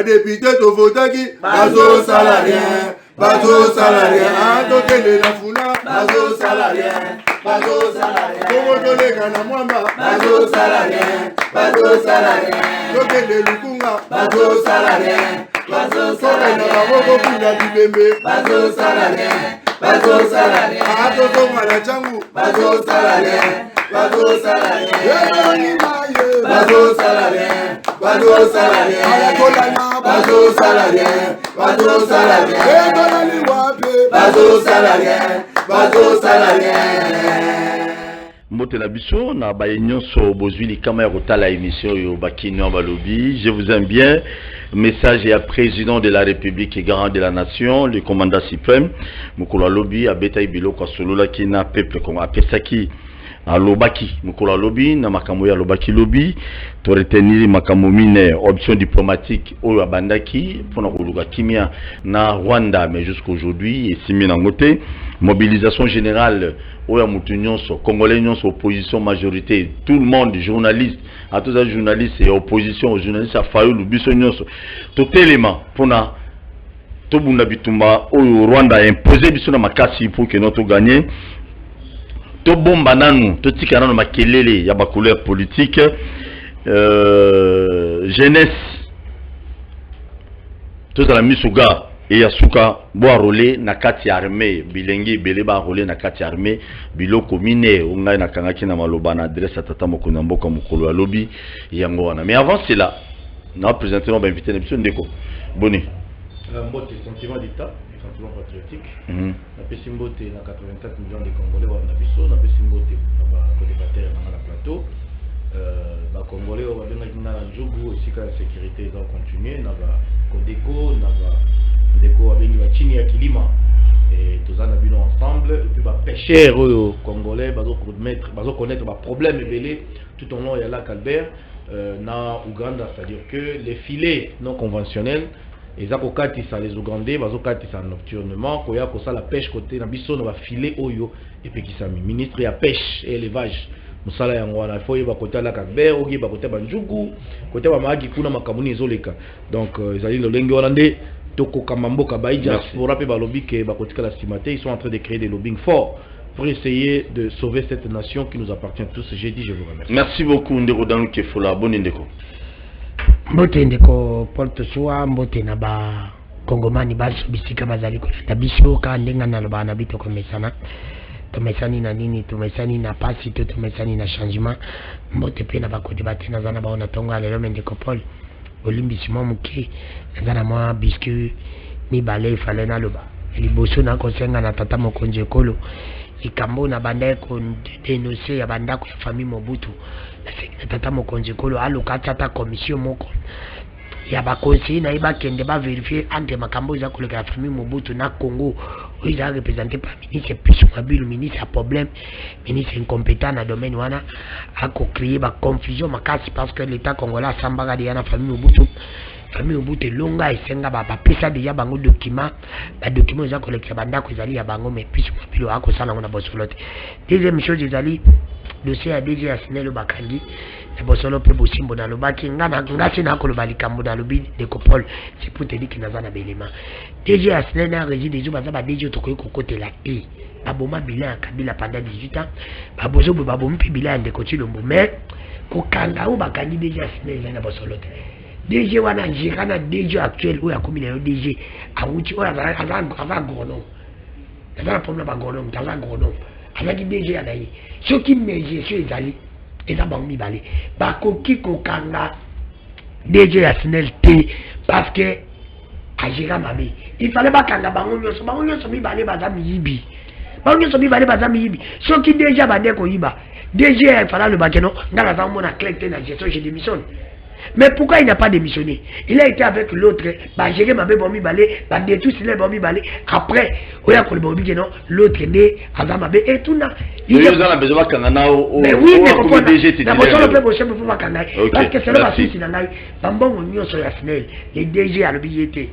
député to votaki bazo salarien bazo salarien tokende na funa bazo salarien Komo tolega na mwamba bazo salarien tokende lukunga bazo salarien na baboko kuna bibembe bazo salarien atotonga na changu bazo salarien Mbote na biso na bayenyo so bozwili kama ya kotala émission yo bakino balobi. Je vous aime bien. Message à président de la République et garant de la nation, le commandant suprême Mukolo Lobi abeta ibilo kwa solola kina peuple comme apesaki alobaki Mukolo Lobi na makambo ya lobaki lobi to retenir makambo mine option diplomatique oyo abandaki pona koluka kimia na Rwanda mais jusqu'aujourd'hui et simi na ngote mobilisation générale oyo mutu nyonso congolais nyonso opposition majorité tout le monde journaliste à tous les journalistes et opposition aux journalistes à Fayulu biso nyonso tout élément pona to bunda bitumba oyo Rwanda a imposé biso na makasi pour que notre gagner to bomba nanu to tika nanu makelele ya ba couleur politique jeunesse to za la misuga et yasuka bo arolé na kati armée bilengi belé ba arolé na kati armée biloko mine ungai na kangaki na maloba na adresse tata mokuna mboka mokolo alobi yango wana. Mais avant cela na présenter on va inviter l'émission ndeko boni mbote sentiment d'état sentiment patriotique na pesi mbote na 84 millions de congolais wana biso na pesi mbote na ba co-débatteur na la plateau ba congolais wa benga na njugu esika ya sécurité za continuer na ba Codeco na ba ndeko abengi ba chini ya kilima et tozana bino ensemble et puis ba pêcheurs congolais bazo connaître ba problème belé tout au long ya lac Albert na Uganda, c'est-à-dire que les filets non conventionnels les akokatisa les Ougandais bazokatisa nocturnement koya kosa la pêche côté na biso na ba filet oyo et puis kisami ministre ya pêche et élevage musala yango wana faut yeba côté la Albert ogi ba côté banjugu côté ba magi kuna makamuni ezoleka donc ezali lolengi wana nde toko kamamboka ba diaspora pe ba lobby ke ba côté la stimate ils sont en train de créer des lobbying forts pour essayer de sauver cette nation qui nous appartient tous. J'ai dit je vous remercie. Merci beaucoup ndeko Danu Kefola bonne ndeko mbote ndeko Paul Tosua mbote na ba kongomani baso bisika bazali kolata biso ka ndenga na loba na bito komesana tumesani na nini tumesani na pasi to tumesani na changement mbote pe na ba ko debate na zana ba ona tonga lelo ndeko Paul olimbisi mo muke zana mo biscuit ni balé fale na loba liboso na kosenga na tata mokonje kolo ikambo na bandai ko dénoncer ya bandako ya famille Mobutu na tata mokonje kolo alokata ta commission moko ya ba conseiller na iba kende ba vérifier entre makambo za koleka ya famille Mobutu na Congo où ils ont représenté par ministre Pichu Mabilu ministre à problème ministre incompétent na domaine wana a créé ba confusion makasi parce que l'état congolais sambaka de na famille Mobutu longa esenga ba pesa déjà bango document ba document za koleka bandako ezali ya bango mais Pichu Mabilu a ko sala ngona bosolote. Deuxième chose ezali dossier ya DG Asnelo Bakandi na bosolo pe bosimbo na lobaki ngasi na koloba likambo na lobi de Kopol c'est pour te dire que nazana belema DG Asnelo na régime des jours ba DG to ko kokotela e aboma bilan Kabila pendant 18 ans babozo babom pi bilan de Kochilombo mais ko kanga ou bakandi DG Asnelo na bosolo te DG wana njika na DG actuel ou ya komina yo DG awuti o avant gono na problème ba gono mtala gono avec DG anayi soki meje so ezali eza bango mibale bakoki kokanga DG Asnel te parce que agira mabe il fallait bakanga bango nyonso mibale baza miyibi soki DG bande koyiba DG il fallait le bakeno ngala za mona clé na gestion je démissionne. Mais pourquoi il n'a pas démissionné? Il a été avec l'autre, bah gérer ma bébé balé, bah détruire les bombi balé. Après, on a collé bombi non, l'autre né, azamabe et tout na. Il a besoin kangana au. Mais oui, mais pourquoi DG titulaire? D'abord on peut bosser pour ma kangana. Parce que c'est là bas na ngai, bambon union sur la SNEL, les DG à l'obligité.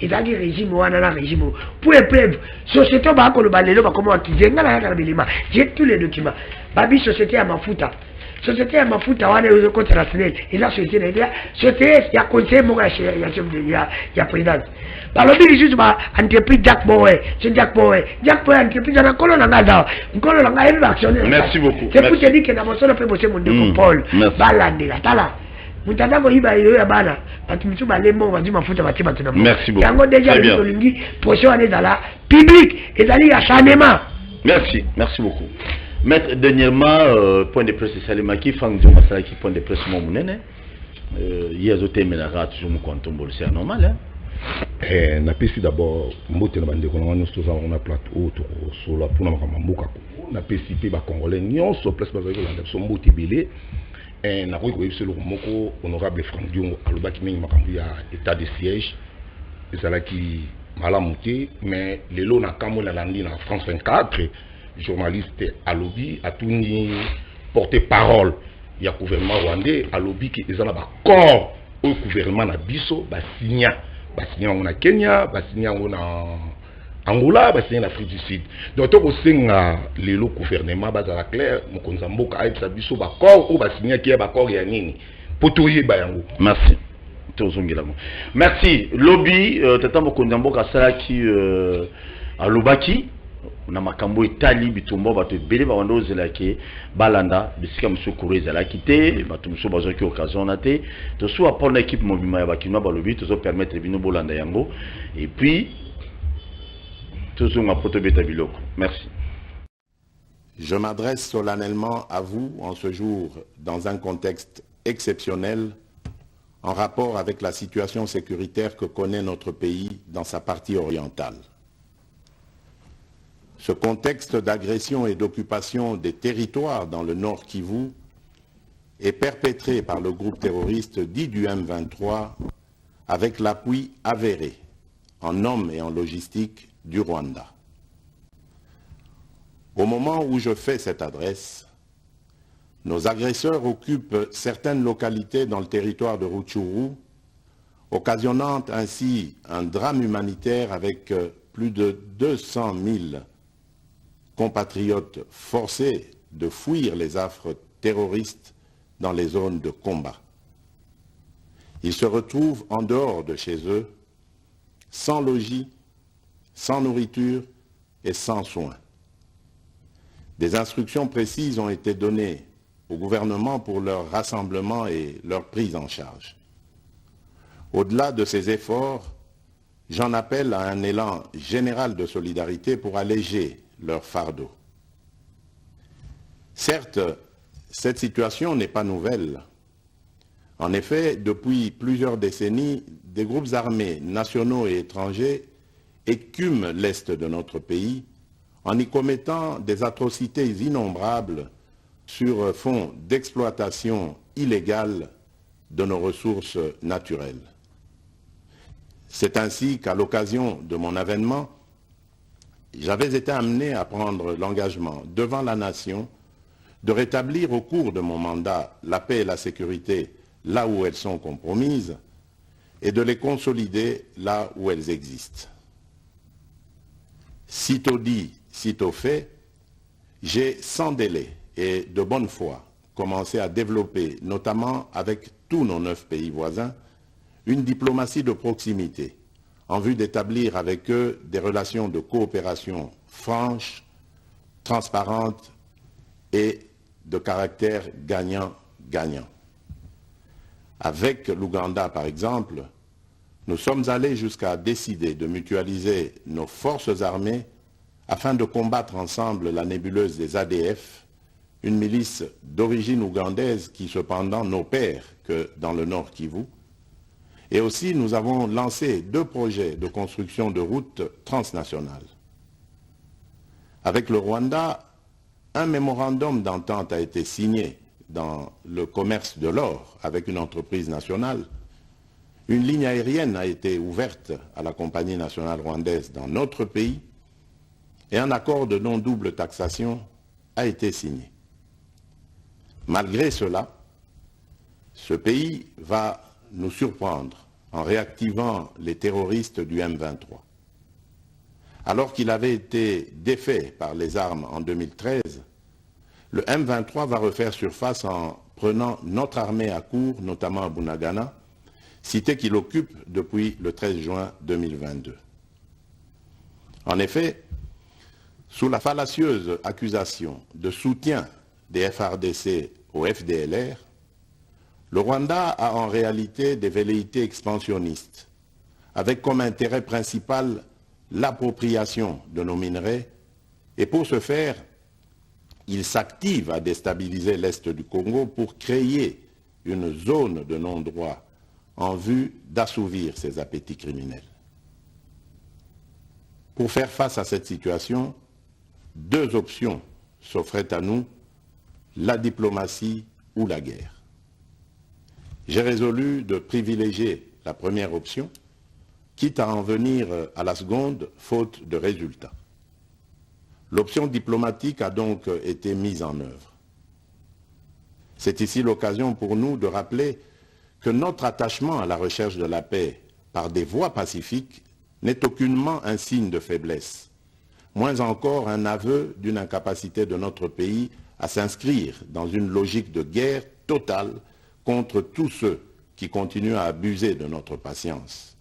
Et dans le régime ou dans le régime pour épreuve société ba ko le balelo ba comment activer ngala ya belima j'ai tous les documents babi société à mafuta société ya mafuta wana yo ko transnet eza société na dia société ya conseil mo ya chef de ya président balobi juste ba entreprise Jack Boy c'est Jack Boy entreprise na kolo na ngada nkolo na ngai actionnaire. Merci beaucoup. C'est pour te dire que na bosono pe bosé mon ndeko Paul balandela tala mutanda ko hiba yo ya bana batumtu balembo bazi mafuta batima tuna. Merci beaucoup. Yango déjà le lingi pocho ane dala public ezali ya sanema. Merci beaucoup. Maître, dernièrement, point de presse Salimaki, Fangio Masalaki, point de presse Momunene. Il y a d'autres ménages, toujours mon quantum, c'est normal. Na pesi d'abord, mbote na bandeko na nyonso on a plateau sur la pona makambuka ko. Na pesi pe ba congolais nyonso place ba zaki landa so mbote belé. Na ko yebise lo moko honorable Franck Diongo alobaki mingi makambu ya état de siège. Ezalaki malamu te, mais lelo na kamo na landi na France 24. Journaliste alobi atuni porter parole ya gouvernement rwandais alobi ki ezala ba corps au gouvernement na biso ba signa na Kenya ba signa na Angola ba signa na Afrique du Sud donc to ko senga lelo gouvernement ba za clair mokonza mboka aibisa biso ba corps o ba signa ki ba corps ya nini potoye ba yango. Merci merci lobby tata mokonza mboka sala ki alobaki na makambo etali bitumba bato ebele bawanda ozela ke balanda bisika mosusu koro ezalaki te bato mosusu bazwaki occasion na te tosusu apona équipe mobima ya bakinois balobi tozopermettre bino bolanda yango et puis tozonga po tobeta biloko. Merci. Je m'adresse solennellement à vous en ce jour dans un contexte exceptionnel en rapport avec la situation sécuritaire que connaît notre pays dans sa partie orientale. Ce contexte d'agression et d'occupation des territoires dans le Nord Kivu est perpétré par le groupe terroriste dit du M23 avec l'appui avéré en hommes et en logistique du Rwanda. Au moment où je fais cette adresse, nos agresseurs occupent certaines localités dans le territoire de Rutshuru, occasionnant ainsi un drame humanitaire avec plus de 200 000 compatriotes forcés de fuir les affres terroristes dans les zones de combat. Ils se retrouvent en dehors de chez eux, sans logis, sans nourriture et sans soins. Des instructions précises ont été données au gouvernement pour leur rassemblement et leur prise en charge. Au-delà de ces efforts, j'en appelle à un élan général de solidarité pour alléger leur fardeau. Certes, cette situation n'est pas nouvelle. En effet, depuis plusieurs décennies, des groupes armés nationaux et étrangers écument l'est de notre pays en y commettant des atrocités innombrables sur fond d'exploitation illégale de nos ressources naturelles. C'est ainsi qu'à l'occasion de mon avènement, j'avais été amené à prendre l'engagement devant la nation de rétablir au cours de mon mandat la paix et la sécurité là où elles sont compromises et de les consolider là où elles existent. Sitôt dit, sitôt fait, j'ai sans délai et de bonne foi commencé à développer, notamment avec tous nos 9 pays voisins, une diplomatie de proximité en vue d'établir avec eux des relations de coopération franches, transparentes et de caractère gagnant-gagnant. Avec l'Ouganda, par exemple, nous sommes allés jusqu'à décider de mutualiser nos forces armées afin de combattre ensemble la nébuleuse des ADF, une milice d'origine ougandaise qui cependant n'opère que dans le Nord Kivu. Et aussi, nous avons lancé 2 projets de construction de routes transnationales. Avec le Rwanda, un mémorandum d'entente a été signé dans le commerce de l'or avec une entreprise nationale. Une ligne aérienne a été ouverte à la compagnie nationale rwandaise dans notre pays et un accord de non-double taxation a été signé. Malgré cela, ce pays va nous surprendre en réactivant les terroristes du M23. Alors qu'il avait été défait par les armes en 2013, le M23 va refaire surface en prenant notre armée à court, notamment à Bunagana, cité qu'il occupe depuis le 13 juin 2022. En effet, sous la fallacieuse accusation de soutien des FARDC au FDLR, le Rwanda a en réalité des velléités expansionnistes, avec comme intérêt principal l'appropriation de nos minerais, et pour ce faire, il s'active à déstabiliser l'Est du Congo pour créer une zone de non-droit en vue d'assouvir ses appétits criminels. Pour faire face à cette situation, deux options s'offraient à nous, la diplomatie ou la guerre. J'ai résolu de privilégier la première option, quitte à en venir à la seconde, faute de résultats. L'option diplomatique a donc été mise en œuvre. C'est ici l'occasion pour nous de rappeler que notre attachement à la recherche de la paix par des voies pacifiques n'est aucunement un signe de faiblesse, moins encore un aveu d'une incapacité de notre pays à s'inscrire dans une logique de guerre totale contre tous ceux qui continuent à abuser de notre patience,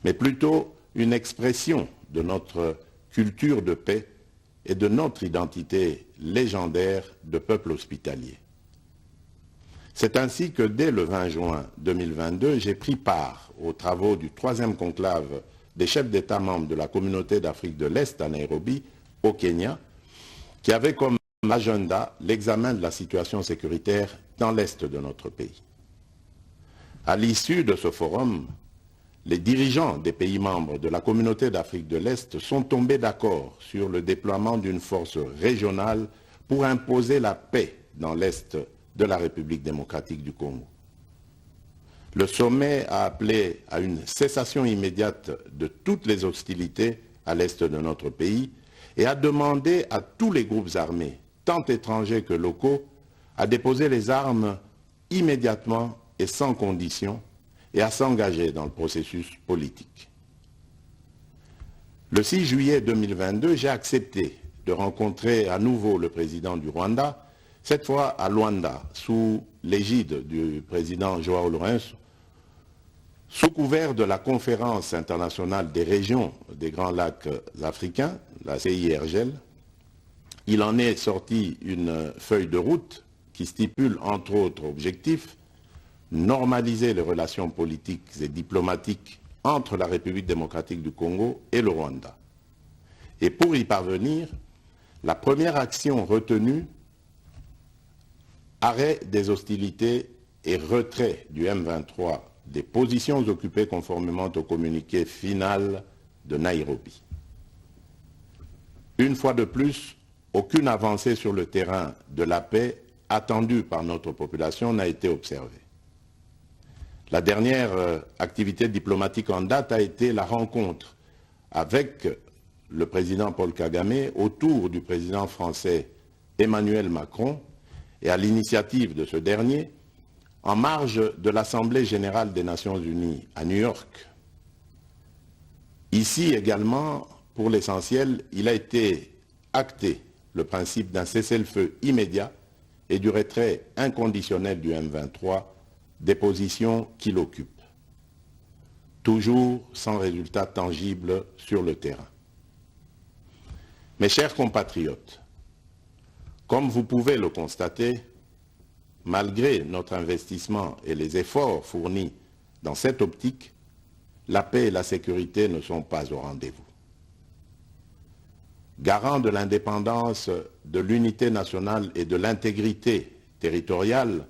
mais plutôt une expression de notre culture de paix et de notre identité légendaire de peuple hospitalier. C'est ainsi que dès le 20 juin 2022, j'ai pris part aux travaux du 3e conclave des chefs d'État membres de la Communauté d'Afrique de l'Est à Nairobi, au Kenya, qui avait comme agenda l'examen de la situation sécuritaire dans l'Est de notre pays. À l'issue de ce forum, les dirigeants des pays membres de la Communauté d'Afrique de l'Est sont tombés d'accord sur le déploiement d'une force régionale pour imposer la paix dans l'Est de la République démocratique du Congo. Le sommet a appelé à une cessation immédiate de toutes les hostilités à l'Est de notre pays et a demandé à tous les groupes armés, tant étrangers que locaux, à déposer les armes immédiatement et sans condition et à s'engager dans le processus politique. Le 6 juillet 2022, j'ai accepté de rencontrer à nouveau le président du Rwanda, cette fois à Luanda, sous l'égide du président Joao Lourenço, sous couvert de la Conférence internationale des régions des Grands Lacs africains, la CIRGL. Il en est sorti une feuille de route qui stipule entre autres objectifs normaliser les relations politiques et diplomatiques entre la République démocratique du Congo et le Rwanda. Et pour y parvenir, la première action retenue, arrêt des hostilités et retrait du M23 des positions occupées conformément au communiqué final de Nairobi. Une fois de plus, aucune avancée sur le terrain de la paix attendue par notre population n'a été observée. La dernière activité diplomatique en date a été la rencontre avec le président Paul Kagame autour du président français Emmanuel Macron et à l'initiative de ce dernier en marge de l'Assemblée générale des Nations unies à New York. Ici également, pour l'essentiel, il a été acté le principe d'un cessez-le-feu immédiat et du retrait inconditionnel du M23 des positions qu'il occupe, toujours sans résultat tangible sur le terrain. Mes chers compatriotes, comme vous pouvez le constater, malgré notre investissement et les efforts fournis dans cette optique, la paix et la sécurité ne sont pas au rendez-vous. Garant de l'indépendance, de l'unité nationale et de l'intégrité territoriale,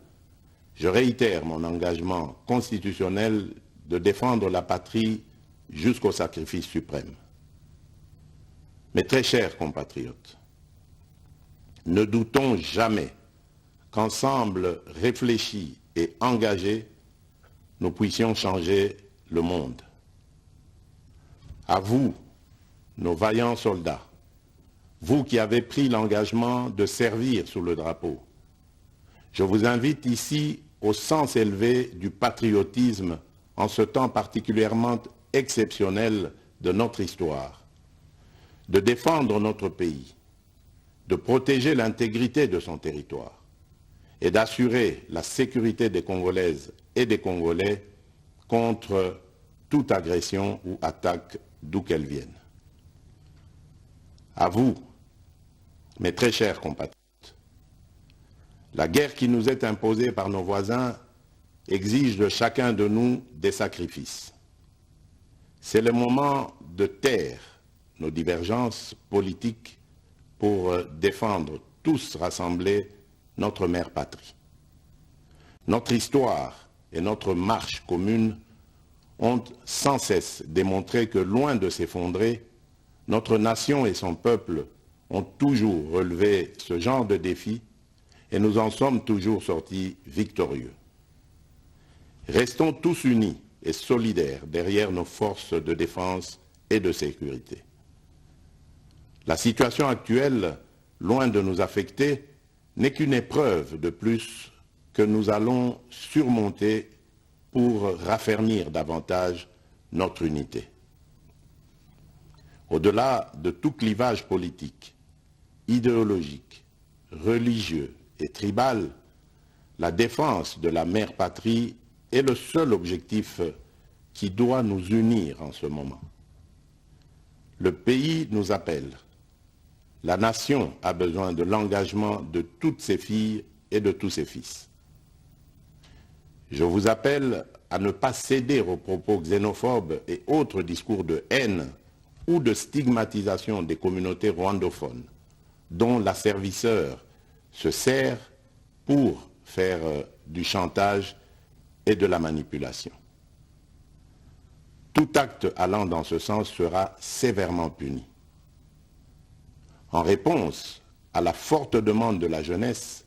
je réitère mon engagement constitutionnel de défendre la patrie jusqu'au sacrifice suprême. Mes très chers compatriotes, ne doutons jamais qu'ensemble réfléchis et engagés, nous puissions changer le monde. À vous, nos vaillants soldats, vous qui avez pris l'engagement de servir sous le drapeau, je vous invite ici au sens élevé du patriotisme en ce temps particulièrement exceptionnel de notre histoire, de défendre notre pays, de protéger l'intégrité de son territoire et d'assurer la sécurité des Congolaises et des Congolais contre toute agression ou attaque d'où qu'elle vienne. À vous, mes très chers compatriotes, la guerre qui nous est imposée par nos voisins exige de chacun de nous des sacrifices. C'est le moment de taire nos divergences politiques pour défendre tous rassemblés notre mère patrie. Notre histoire et notre marche commune ont sans cesse démontré que loin de s'effondrer, notre nation et son peuple ont toujours relevé ce genre de défi et nous en sommes toujours sortis victorieux. Restons tous unis et solidaires derrière nos forces de défense et de sécurité. La situation actuelle, loin de nous affecter, n'est qu'une épreuve de plus que nous allons surmonter pour raffermir davantage notre unité. Au-delà de tout clivage politique, idéologique, religieux et tribal, la défense de la mère patrie est le seul objectif qui doit nous unir en ce moment. Le pays nous appelle. La nation a besoin de l'engagement de toutes ses filles et de tous ses fils. Je vous appelle à ne pas céder aux propos xénophobes et autres discours de haine ou de stigmatisation des communautés rwandophones, dont l'asservisseur se sert pour faire du chantage et de la manipulation. Tout acte allant dans ce sens sera sévèrement puni. En réponse à la forte demande de la jeunesse,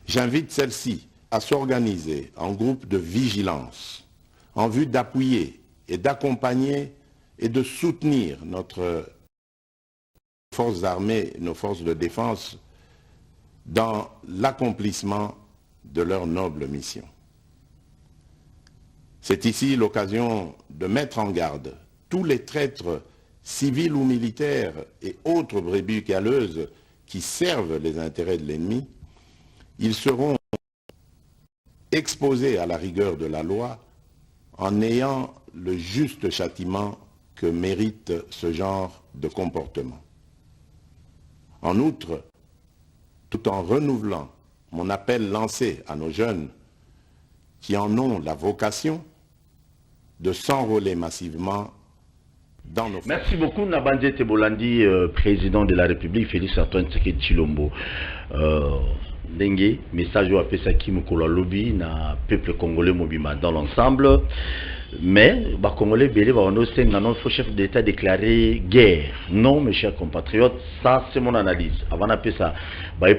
j'invite celle-ci à s'organiser en groupe de vigilance en vue d'appuyer et d'accompagner et de soutenir notre forces armées, nos forces de défense dans l'accomplissement de leur noble mission. C'est ici l'occasion de mettre en garde tous les traîtres civils ou militaires et autres brebis galeuses qui servent les intérêts de l'ennemi. Ils seront exposés à la rigueur de la loi en ayant le juste châtiment que mérite ce genre de comportement. En outre, tout en renouvelant mon appel lancé à nos jeunes qui en ont la vocation de s'enrôler massivement dans nos... Merci beaucoup Nabandje Tebolandi, président de la République, Félix Antoine Tshisekedi Tshilombo. Dengue, message à Pesaki Mukolo Lobby, na peuple congolais mobima dans l'ensemble. Mais, les Congolais, notre chef d'État déclaré guerre. Non, mes chers compatriotes, ça c'est mon analyse. Avant d'appeler ça,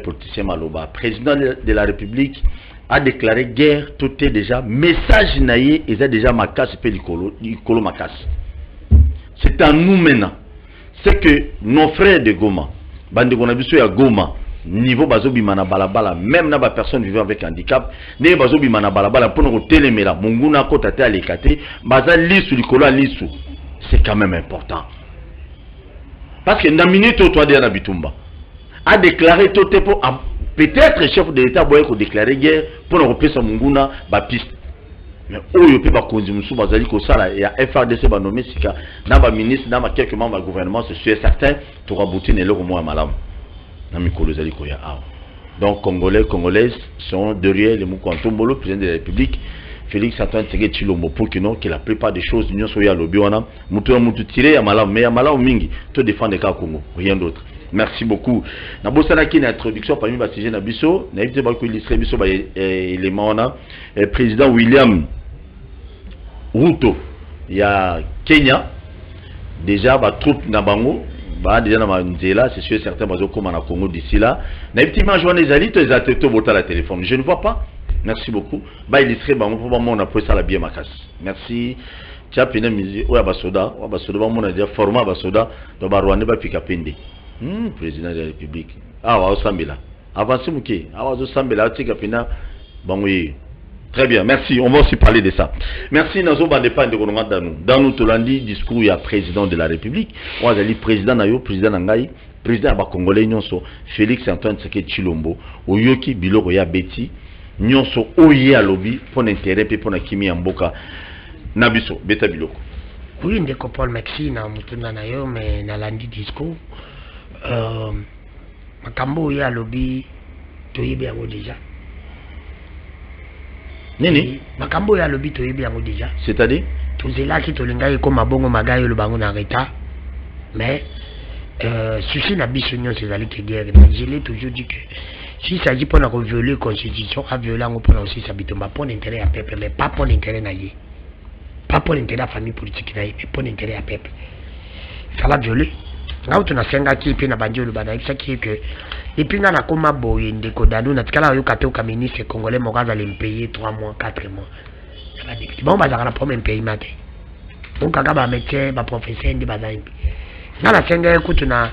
politicien Maloba, président de la République a déclaré guerre, tout est déjà, message naïe, ils ont déjà ma casse, l'icolo ma casse. C'est à nous maintenant. C'est que nos frères de Goma, Bande Gonabiso à Goma, niveau bazobi mana balabala, même na personne vivant avec handicap, ne bazobi mana balabala pour nous téléméla, monguna kota te alikate, baza lisu likolo lisu. C'est quand même important. Parce que na minute toi de na bitumba a déclaré tout pour peut-être chef de l'État boye ko déclarer guerre pour nous repasser monguna ba piste. Mais oyo pe ba konzi musu bazali ko sala ya FRDC ba nommé sika na ba ministre na ba quelques membres du gouvernement, c'est sûr certain to rabouti ne le ko mo malam. Donc Congolais, Congolaises sont derrière les Moukantombolo, président de la République, Félix Antoine Tshisekedi Tshilombo, pour que la plupart des choses l'Union soit à l'Obiwana, Moutou tiré à Malam, mais à Malam Mingi, tout défendre les cas Congo, rien d'autre. Merci beaucoup. Nabosana qui est introduction parmi les sujets Nabiso, n'avez pas illustré Biso élément président William Ruto, il y a Kenya, déjà troupe Nabango. Déjà c'est sûr certains comme en Congo d'ici là. La téléphone. Je ne vois pas. Merci beaucoup. Il serait on a pris ça la bien ma casse. Merci. Tu as peiné musique. Ouais basoda. Ouais basoda. On a déjà format basoda. Donc Rwanda va piquer pende. Président de la République. Ah ouais Sambela. Avancez mouké. Ah ouais Sambela. Tu as peiné. Bon oui. Très bien, merci. On va aussi parler de ça. Merci Nazo Bandepa de Danou. Dans nous Tolandi, discours il y a président de la République. On a dit président Nayo, président Nangaï. président ba congolais nyonso Félix Antoine Tshisekedi Tshilombo oyoki biloko ya beti nyonso oye alobi pour intérêt pe pour na kimi ya mboka na biso beta biloko. Oui, ndeko Paul merci na mutuna na yo mais na landi discours makambo ya alobi toyebi yango déjà. Nini makambo ya alobi toyebi yango déjà. C'est-à-dire tozelaki tolingai koma bongo magayi le bango na retard mais souci na biso nyonso ezali ke guerre mais je l'ai toujours dit que si ça dit pour la violer constitution a violer en pour aussi ça bitomba pour l'intérêt à peuple mais pas pour l'intérêt na yé pas pour l'intérêt à famille politique na yé mais pour l'intérêt à peuple ça va violer là tu na senga ki pe na banjo le bana ça qui que et puis na koma boye ndeko dadu na tikala yo kato ka ministre congolais mokaza le payer 3 mois 4 mois ça député bon bazaka la premier pays maté donc aka ba métier ba professeur ndi bazali na la senga ekutu na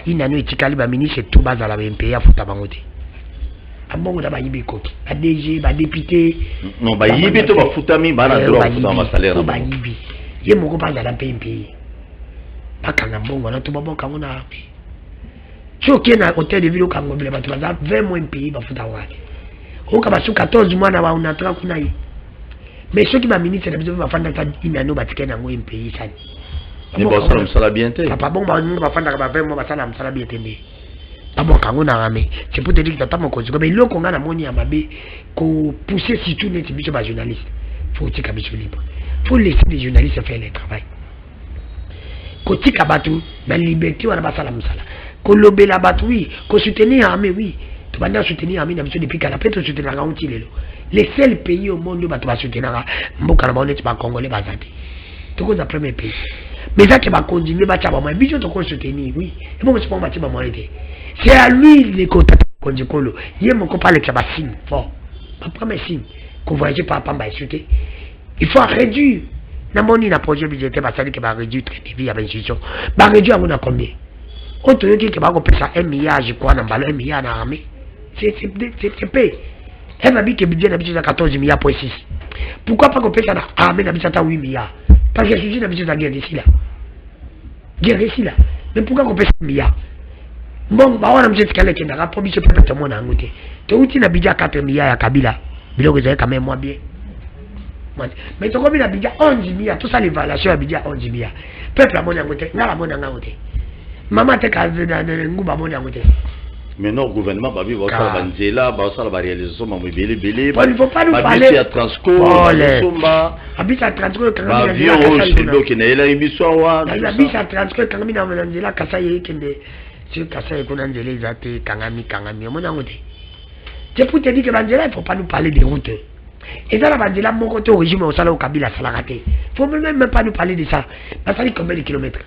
inano etikali ba ministre tout bazala ba pays afuta bangote abongo da ba yibi koki ba DG ba député non ba yibi to ba futami ba na droit futa ma salaire ba yibi ye moko bazala pays bakanga mbongo na to baboka ngona choke na hôtel de ville kango bile ba bazala 20 mois pays ba futa wale oka ba su 14 mois na ba una tra kuna yi mais ceux qui m'a ministre de ba fanda ta inano ba tikena ngo pays sani ni bo sala bien te papa bon ba fanda ba 20 mois ba sala bien te d'abord quand on a ramé c'est pour te dire que t'as mon cause mais l'eau qu'on a la monnaie à mabé qu'on pousser surtout les bijoux par journalistes faut que tu libre faut laisser les journalistes faire le travail côté kabatu la liberté on a pas ça la musala qu'on lobé la battu oui qu'on soutenir armée oui tu vas soutenir armée depuis qu'à la paix tu soutenir la honte les seuls pays au monde où tu vas soutenir mboka na bonne pas congolais bazati tout cause premier pays mais ça qui va continuer ba tchaba moi bijoux to soutenir oui et moi je pas ba tchaba moi c'est à lui les contacts qu'on dit qu'on il mon copain le tchaba signe fort pas premier signe qu'on voyage pas pas sauter il faut réduire na moni na projet budgétaire ba sali que ba réduire très vie à institution ba réduire on a combien on te dit que ba ko pesa 1 milliard je crois na balo 1 milliard na armée c'est payé elle m'a dit que budget na budget 14 milliards pour 6 pourquoi pas qu'on pesa na armée na budget 8 milliards parce que je suis na budget guerre ici là mais pourquoi qu'on pesa 1 milliard bon ba wana mjeti kale kenda rapport biso pepe te mona ngote to uti na budget 4 milliards ya Kabila biloko zai quand même moins bien mais to kobi na budget 11 milliards tout ça l'évaluation ya budget 11 milliards peuple a mona ngote ngala mona ngote mama te ka na nguba mona ngote mais non gouvernement babi ba sala banzela ba sala ba réalisation ma mobile belé il faut pas nous parler à Transco somba habite à Transco quand ba vieux c'est bloqué na ela biso wa na habite à Transco quand mina nzela kasa yekende si kasa ekona nzela ezate kangami mona ngote c'est pour te dire que banzela il faut pas nous parler des routes et ça la banzela mon côté au régime au sala au Kabila sala raté faut même pas nous parler de ça ça fait combien de kilomètres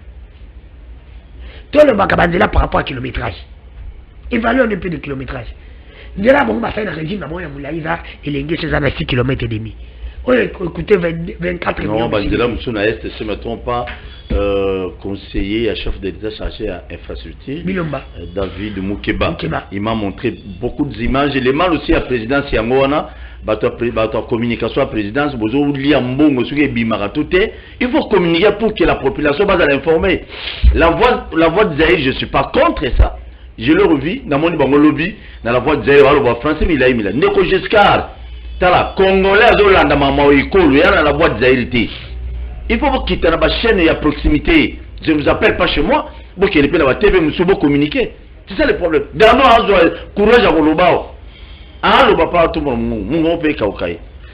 tout le banzela par rapport à kilométrage évaluer un peu de kilométrage. Déjà, bon, bah, ça, un régime, moi, il est engagé à 6 km et demi. On a écouté 24 millions. Non, bah, de là, M. Naest, si je ne me trompe pas, conseiller à chef de l'État chargé à infrastructure, David Moukeba. Il m'a montré beaucoup d'images. Il est mal aussi à la présidence Yangoana, la communication à la présidence, il faut communiquer pour que la population va l'informer. La voix de Zahir, je ne suis pas contre ça. Je le revis dans mon lobby, dans la voix de Zahir, dans la français, mais il a mis là. Neko Giscard, t'as Congolais, Zolanda, Maman, Ikolo, il y a la voix de Zahir. Il faut quitter la chaîne à proximité. Je ne vous appelle pas chez moi, vous qui êtes la TV, vous pouvez communiquer. C'est ça le problème. Dans nos courage à Golobao. Ah, le papa, tout le monde,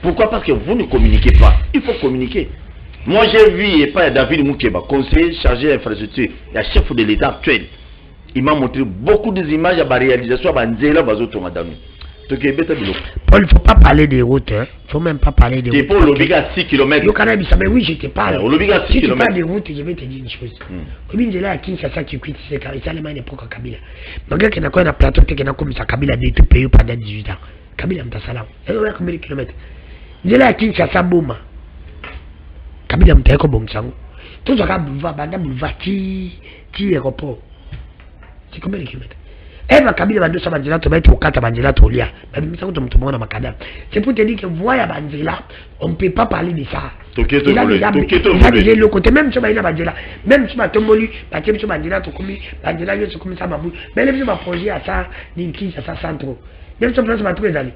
pourquoi? Parce que vous ne communiquez pas. Il faut communiquer. Moi, j'ai vu, et pas David Moukeba, conseiller chargé d'infrastructure, et chef de l'État actuel. Il m'a montré beaucoup d'images à la réalisation à Nzela Bazoto Madame. Paul, il ne faut pas parler des routes. Il ne faut même pas parler des routes. C'est pour l'obligé à 6 km. Mais oui, je te parle. Si tu parles des routes, je vais te dire une chose. Comme Nzela à Kinshasa qui quitte, c'est carrément une époque à Kabila. Malgré qu'il y a un plateau qui a comme ça, Kabila a été payé pendant 18 ans. Kabila a salam. Il y a combien de kilomètres? Nzela à Kinshasa, Bouma. Kabila a été comme ça. Tout ça, boulevard, ti aéroport. C'est combien de kilomètres? Eva Kabila Bandosa Banzela to mettre au kata Banzela to lia. C'est pour te dire que voyez Banzela, on ne peut pas parler de ça. Il a déjà le côté, même sur Banzela, même sur ma tomboli, sur Banzela to commis, Banzela yo so commis ça ma bouche. Mais même sur ma projet à ça, Ninki ça centre. Même sur place ma tous les années.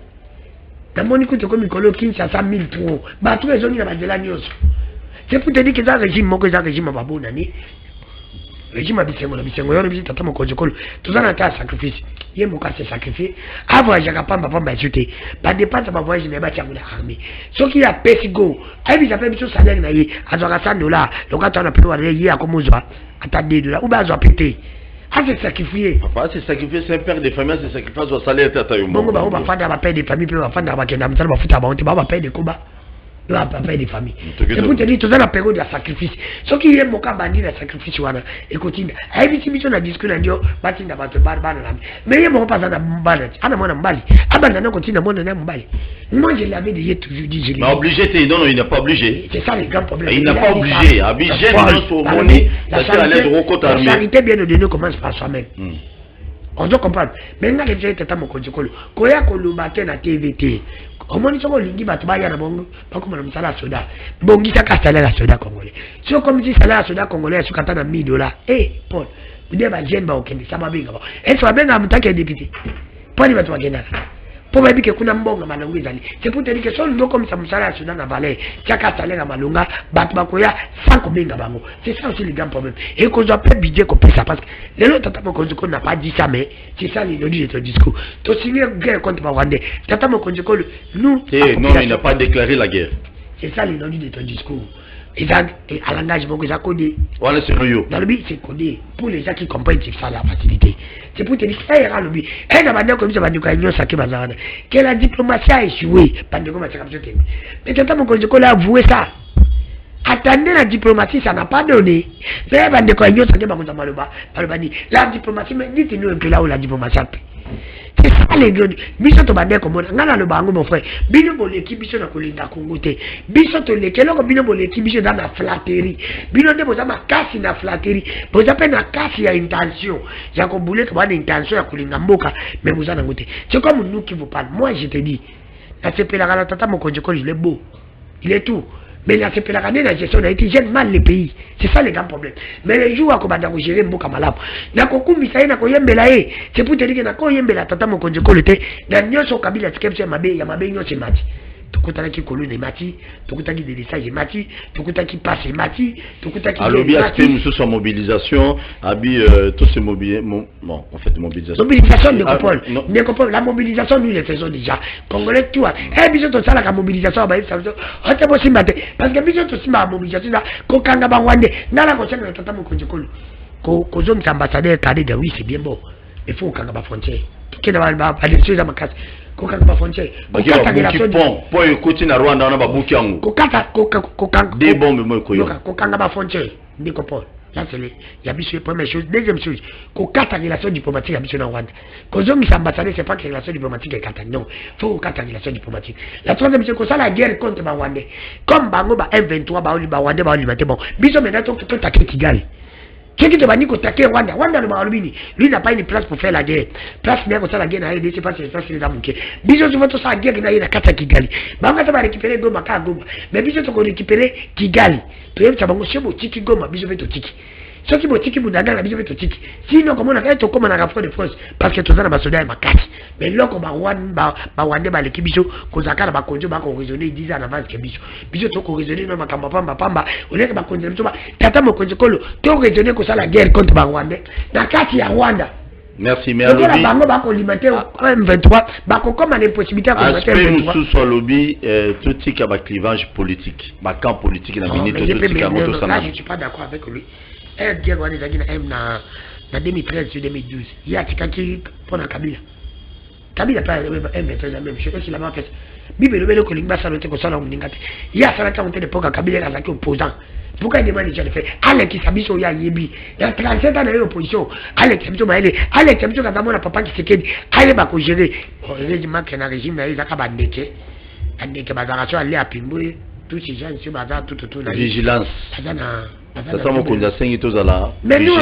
Dans mon écoute comme Nicolo King ça 1000 trop. Bah tous les zones de Banzela nyos. C'est pour te dire que ça régime mon que ça régime ma bonne année. Régime a bisengo na bisengo yo bisita tamo ko jokolo tuzana ta sacrifice ye mo ka se sacrifice avo ajaka pamba pamba jute ba dépense ba voyage ne ba tiamula armée soki ya pesigo ai bi jape biso salaire na ye azwaka $100 lokata na pewa ye akomuzwa ata $2 ou ba azwa pété a se sacrifier papa se sacrifier c'est un père de famille se sacrifier son salaire tata yo bongo ba fanda ba père de famille pe ba fanda ba kenda mtsala ba futa ba onte ba père de koba là papa des familles c'est pour te dire tout ça la période de sacrifice ce qui est mon cas bandit le sacrifice wana et continue ai biti biso na discours ndio batinda bato barba na mais il mon pas na mbali ana mwana mbali abana na continue mwana na mbali moi je l'avais déjà toujours dit je l'ai obligé non il n'est pas obligé c'est ça le grand problème il n'a pas obligé obligé non sur moni parce que la lettre recote armée la charité bien de Dieu commence par soi-même on doit comprendre maintenant que j'ai tata moko jikolo koya ko lobate na TVT omoni soko lingi bato baya na bongo bakoma na msala soda bongi saka salaire la soda congolais so comme si salaire la soda congolais su kata na $1000 Paul vous ba jeune ba okende sama benga ba so abenga mutake député Paul bato bagenda pour me dire que kuna mbonga malongo ezali c'est pour te dire que so ndo comme ça msala la soda na valeur saka salaire malonga bato bakoya sans kobenga bango c'est ça aussi le grand problème et qu'on doit pas budget qu'on peut ça parce que les autres tata mokonjiko n'a pas dit ça mais c'est ça l'idée de ton discours to signer guerre contre Rwandais tata mokonjiko nous non il n'a pas déclaré la guerre c'est ça l'idée de ton discours et ça à langage beaucoup ça codé voilà c'est nous dans le but c'est codé pour les gens qui comprennent c'est ça la facilité c'est pour te dire ça ira le but et na bande comme ça bande ko nyo saki bazana que la diplomatie a échoué bande comme ça comme ça mais tata mokonjiko l'a avoué ça. Attendez la diplomatie, ça n'a pas donné. Mais la diplomatie, mais dites-nous un peu là où la diplomatie a pris. C'est ça les gars. Biso to bande comme on a le bango mon frère. Bino bo l'équipe biso na kolinda kongote. Biso to le keloko bino bo l'équipe biso dans la flatterie. Bino de boza makasi na flatterie. Boza pe na kasi ya intention. Ya ko boule ko bana intention ya kolinga mboka mais boza na ngote. C'est comme nous qui vous parle. Moi je te dis. La CP la tata mon konjiko il est beau. Il est tout. Mais la CP la gestion a été gêne mal les pays. C'est ça le grand problème. Mais les jours à commander à gérer Mboka Malabo. Na kokumi ça na koyembela e. C'est pour te dire que na koyembela tata mon konjiko lete. Na nyoso kabila tikepse mabe ya mabe nyoso mati. Tukutaki kolone mati, tukutaki des messages mati, tukutaki passe mati, tukutaki alobi aspect nous sur mobilisation, abi tout ce bon en fait mobilisation. Mobilisation de Copol. La mobilisation nous les faisons déjà. Congolais tout. Biso to sala la mobilisation ba ça. Hata bo simbate parce que biso to simba mobilisation là ko kanga ba wande ngala ko tshanga tata mo konjikolo. Ko zo ambassadeur cadre de oui c'est bien bon. Il faut kanga ba frontière. Kena ba des choses à makasi. Kokanga ba frontière kokata relation po ekoti na Rwanda na babuki yango kokata kokanga des bombes mo koyo kokanga ba frontière ndiko Paul là c'est les ya biso première chose deuxième chose kokata relation diplomatique ya biso na Rwanda kozomi ambassadeur c'est pas que relation diplomatique kata non faut kokata relation diplomatique la troisième chose ça la guerre contre ba Rwanda comme bango ba M23 ba oli ba Rwanda ba oli mate bon biso maintenant tout attaquer Kigali. Qui te va dire que Rwanda le Malubini, lui n'a pas une place pour faire la guerre. Place n'est pas ça la guerre, il ne sait pas si c'est les amours. Bisous, tu vas tout ça la guerre, il y a quatre Kigali. Banga va récupérer Goma, mais bisous, tu vas récupérer Kigali. Tu aimes ça, bon, c'est beau, Tiki Goma, bisous, tu Tiki. Ce qui est Tiki Boudaga, la bisous, tu Tiki. Sinon, comment on a fait, comme on a fait de France, parce que tout ça, on a casse. Mais là, comme Rwanda, l'équipe bisous, Kozaka, la Bakonjo, on raisonner 10 ans en avance que bisous. Bisous, tu as raisonné, non, Pamba, on est que Bakonjo, Tata Mokonjikolo, tu as raisonné que ça la guerre contre Rwanda. Dans le cas, Rwanda. Merci, mais alors la bango bako alimenter M23 bako comme une possibilité à alimenter M23 sous son lobby tout ce qui a clivage politique ma camp politique la minute tout ce qui a moto ça. Là je suis pas d'accord avec lui. Elle dit qu'on est dans M na 2013 sur 2012 il y a qui pour la Kabila pas M23 la même chose c'est la même chose bibe le ko lingba salote ko sala ngingati il y a ça là on était pour Kabila la qui opposant. Pourquoi il demande déjà de faire Alex Sabiso ya yebi il y a 37 ans d'opposition Alex Sabiso maele Alex Sabiso quand mon papa qui se quede allez ba ko gérer régime que na régime na izaka bandeke andeke bazaracho aller à Pimboué tous ces gens sur bazar tout vigilance ça ça mon connait 5 tous à la mais nous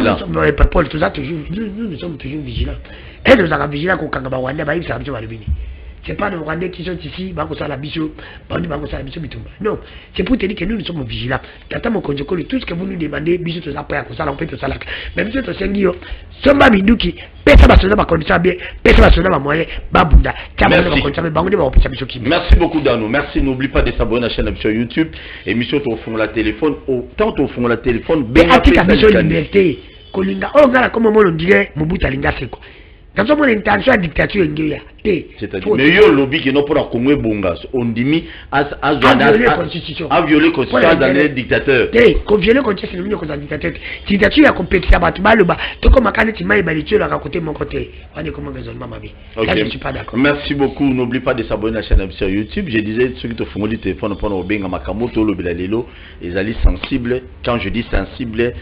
Paul tout ça toujours nous sommes toujours vigilants Et nous avons vigilé qu'on kanga Rwanda, bah il s'est habitué à l'ubini. C'est pas les Rwandais qui sont ici, bah ça la biso, bah ça la biso bitumba. Non, c'est pour te dire que nous sommes vigilants. Quand mon conjoint tout ce que vous nous demandez, biso tout ça après à ça on peut tout ça là. Même si tu sais ngio, somba binduki, pesa basona ba condition bien, pesa basona ba moyen, ba bunda. Merci beaucoup Dano. Merci, n'oublie pas de s'abonner à la chaîne sur YouTube. Émission au fond la téléphone, tant au fond la téléphone, bien la liberté. Kolinga, oh ngala comme on dirait, Mobutu alinga seko. Quand on a intention à dictature ngila, c'est-à-dire mais yo lobby qui non pour la Congo bonga, on dit mi à violer la constitution dans les dictateurs. Qu'on viole la constitution nous comme dictateur. Dictature a compétition à battre le bas. Tout comme quand tu m'as évalué la côté mon côté. On est comment raisonnement ma vie. Je suis pas d'accord. Merci beaucoup. N'oublie pas de s'abonner à la chaîne sur YouTube. Je disais ceux qui te font du téléphone pendant au benga makamoto le belalelo, ils allaient sensibles. Quand je dis sensible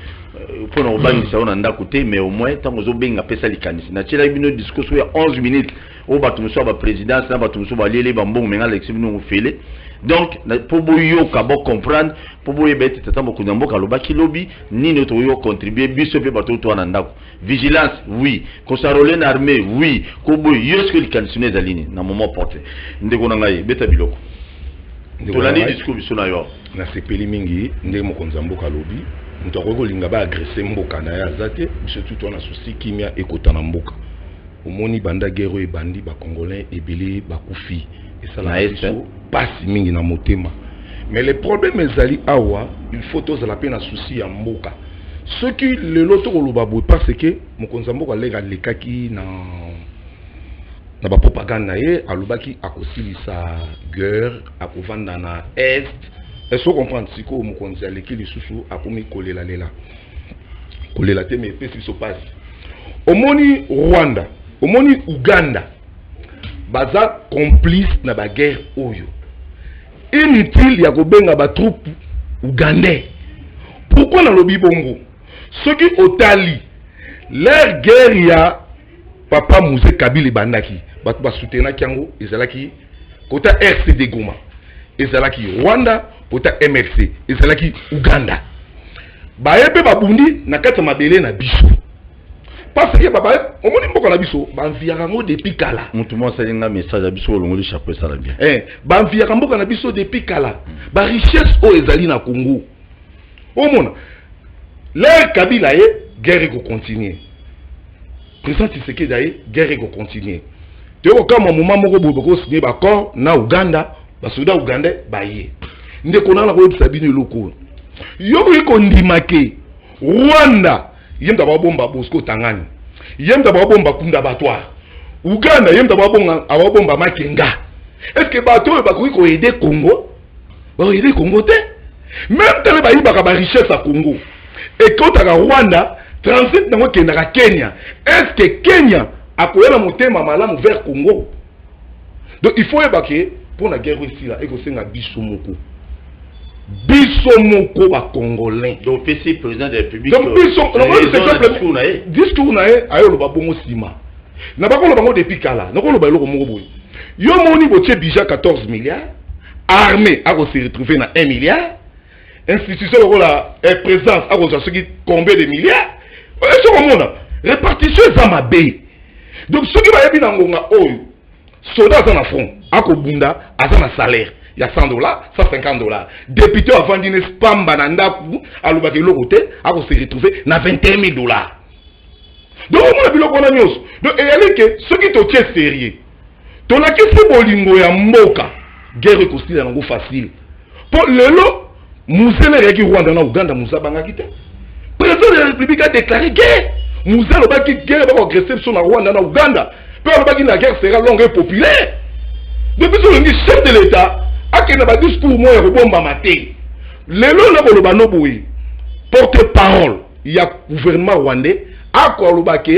pour nous bangs ça on anda côté mais au moins tant aux benga pesa likanisi. Na tira une discours sur 11 minutes. Au batumuswa ba président, ça batumuswa ba lele bambon mais Alexis nous fait. Donc pour boyo kabo comprendre pour boyo bête tata mokunda mboka lobaki lobby ni notre yo contribuer biso pe bato to ananda. Vigilance oui, kosarole na armée oui, ko boyo yosko likanisi za ligne na moment porté. Ndeko na ngai beta biloko. To la ni discours biso na yo. Na sepeli mingi ndeko mokonza mboka lobby. Mutu akoko linga ba agresser mboka na ya zate, biso tout on a souci kimia ekota na mboka. Omoni banda guerre et bandi ba congolais ebele ba kufi et ça la passe mingi na motema mais le problème ezali awa il faut tous la peine à souci ya mboka ce qui le loto koloba boy parce que mokonza mboka lega lekaki na ba propagande na ye alobaki akosilisa guerre akovanda na est est-ce que comprendre siko mokonza leki lisusu akomi kolela lela kolela te mais pesi so passe omoni Rwanda omoni Uganda baza complice na ba guerre oyo inutile ya kobenga ba troupe ougandais pourquoi na lobi bongo soki otali leur guerre ya papa Moïse Kabila bandaki bato ba soutenaki yango ezalaki kota RCD Goma ezalaki Rwanda kota MRC ezalaki Uganda bayepe babundi na kati mabele na biso parce que papa on moni mboka na biso ba nviaka ngo depuis kala mutu mo salinga message ya biso longoli chapeau ça la bien ba nviaka mboka na biso depuis kala ba richesse o ezali na Congo o mona leur Kabila ye guerre ko continuer président Tshisekedi ye guerre ko continuer te ko kama moment moko bo ko signer ba accord na Uganda ba soda Uganda ba ye ndeko na ko yebisa bino loko yo ko ndimake Rwanda yemda ba bomba Bosco Tangani yemda ba bomba Kunda Batwa Uganda yemda ba bomba Makenga est-ce que bato ba ko aider Congo ba aider Congo te même tele ba yibaka ba richesse à Congo et quand à Rwanda transit nango kenda Kenya est-ce que Kenya akoyela motema malamu vers Congo donc il faut évacuer pour la guerre ici là et ko senga biso moko ba congolais donc PC président de la République donc biso discours na ayo lo ba bongo sima na ba ko lo bango depuis kala na ko lo ba lo moko boy yo moni botie déjà 14 milliards armée a se retrouver na 1 milliard institution la présence a ko ce qui combien de milliards est-ce que mona répartition za mabe donc ce qui va yebi na ngonga oyo soldat za na front akobunda aza na salaire il y a $100, $150. Député a vendu une spam banandaku, à l'obaki l'okote, a se retrouver na $21 000. Donc, on a vu le qu'on a mis. Donc, il y a que ceux qui te tiennent sérieux, ton a qui fait bolingo ya mboka, guerre est dans un facile. Pour le lot, Moussa n'a rien Rwanda na Uganda, Moussa Bangakite. Président de la République a déclaré guerre. Moussa l'obaki guerre va agresser sur la Rwanda na Uganda. Peu l'obaki la guerre sera longue et populaire. Depuis que le chef de l'État, akena ba discours mo ya robomba maté lelo na boloba no boyi porte-parole ya gouvernement rwandais akolobake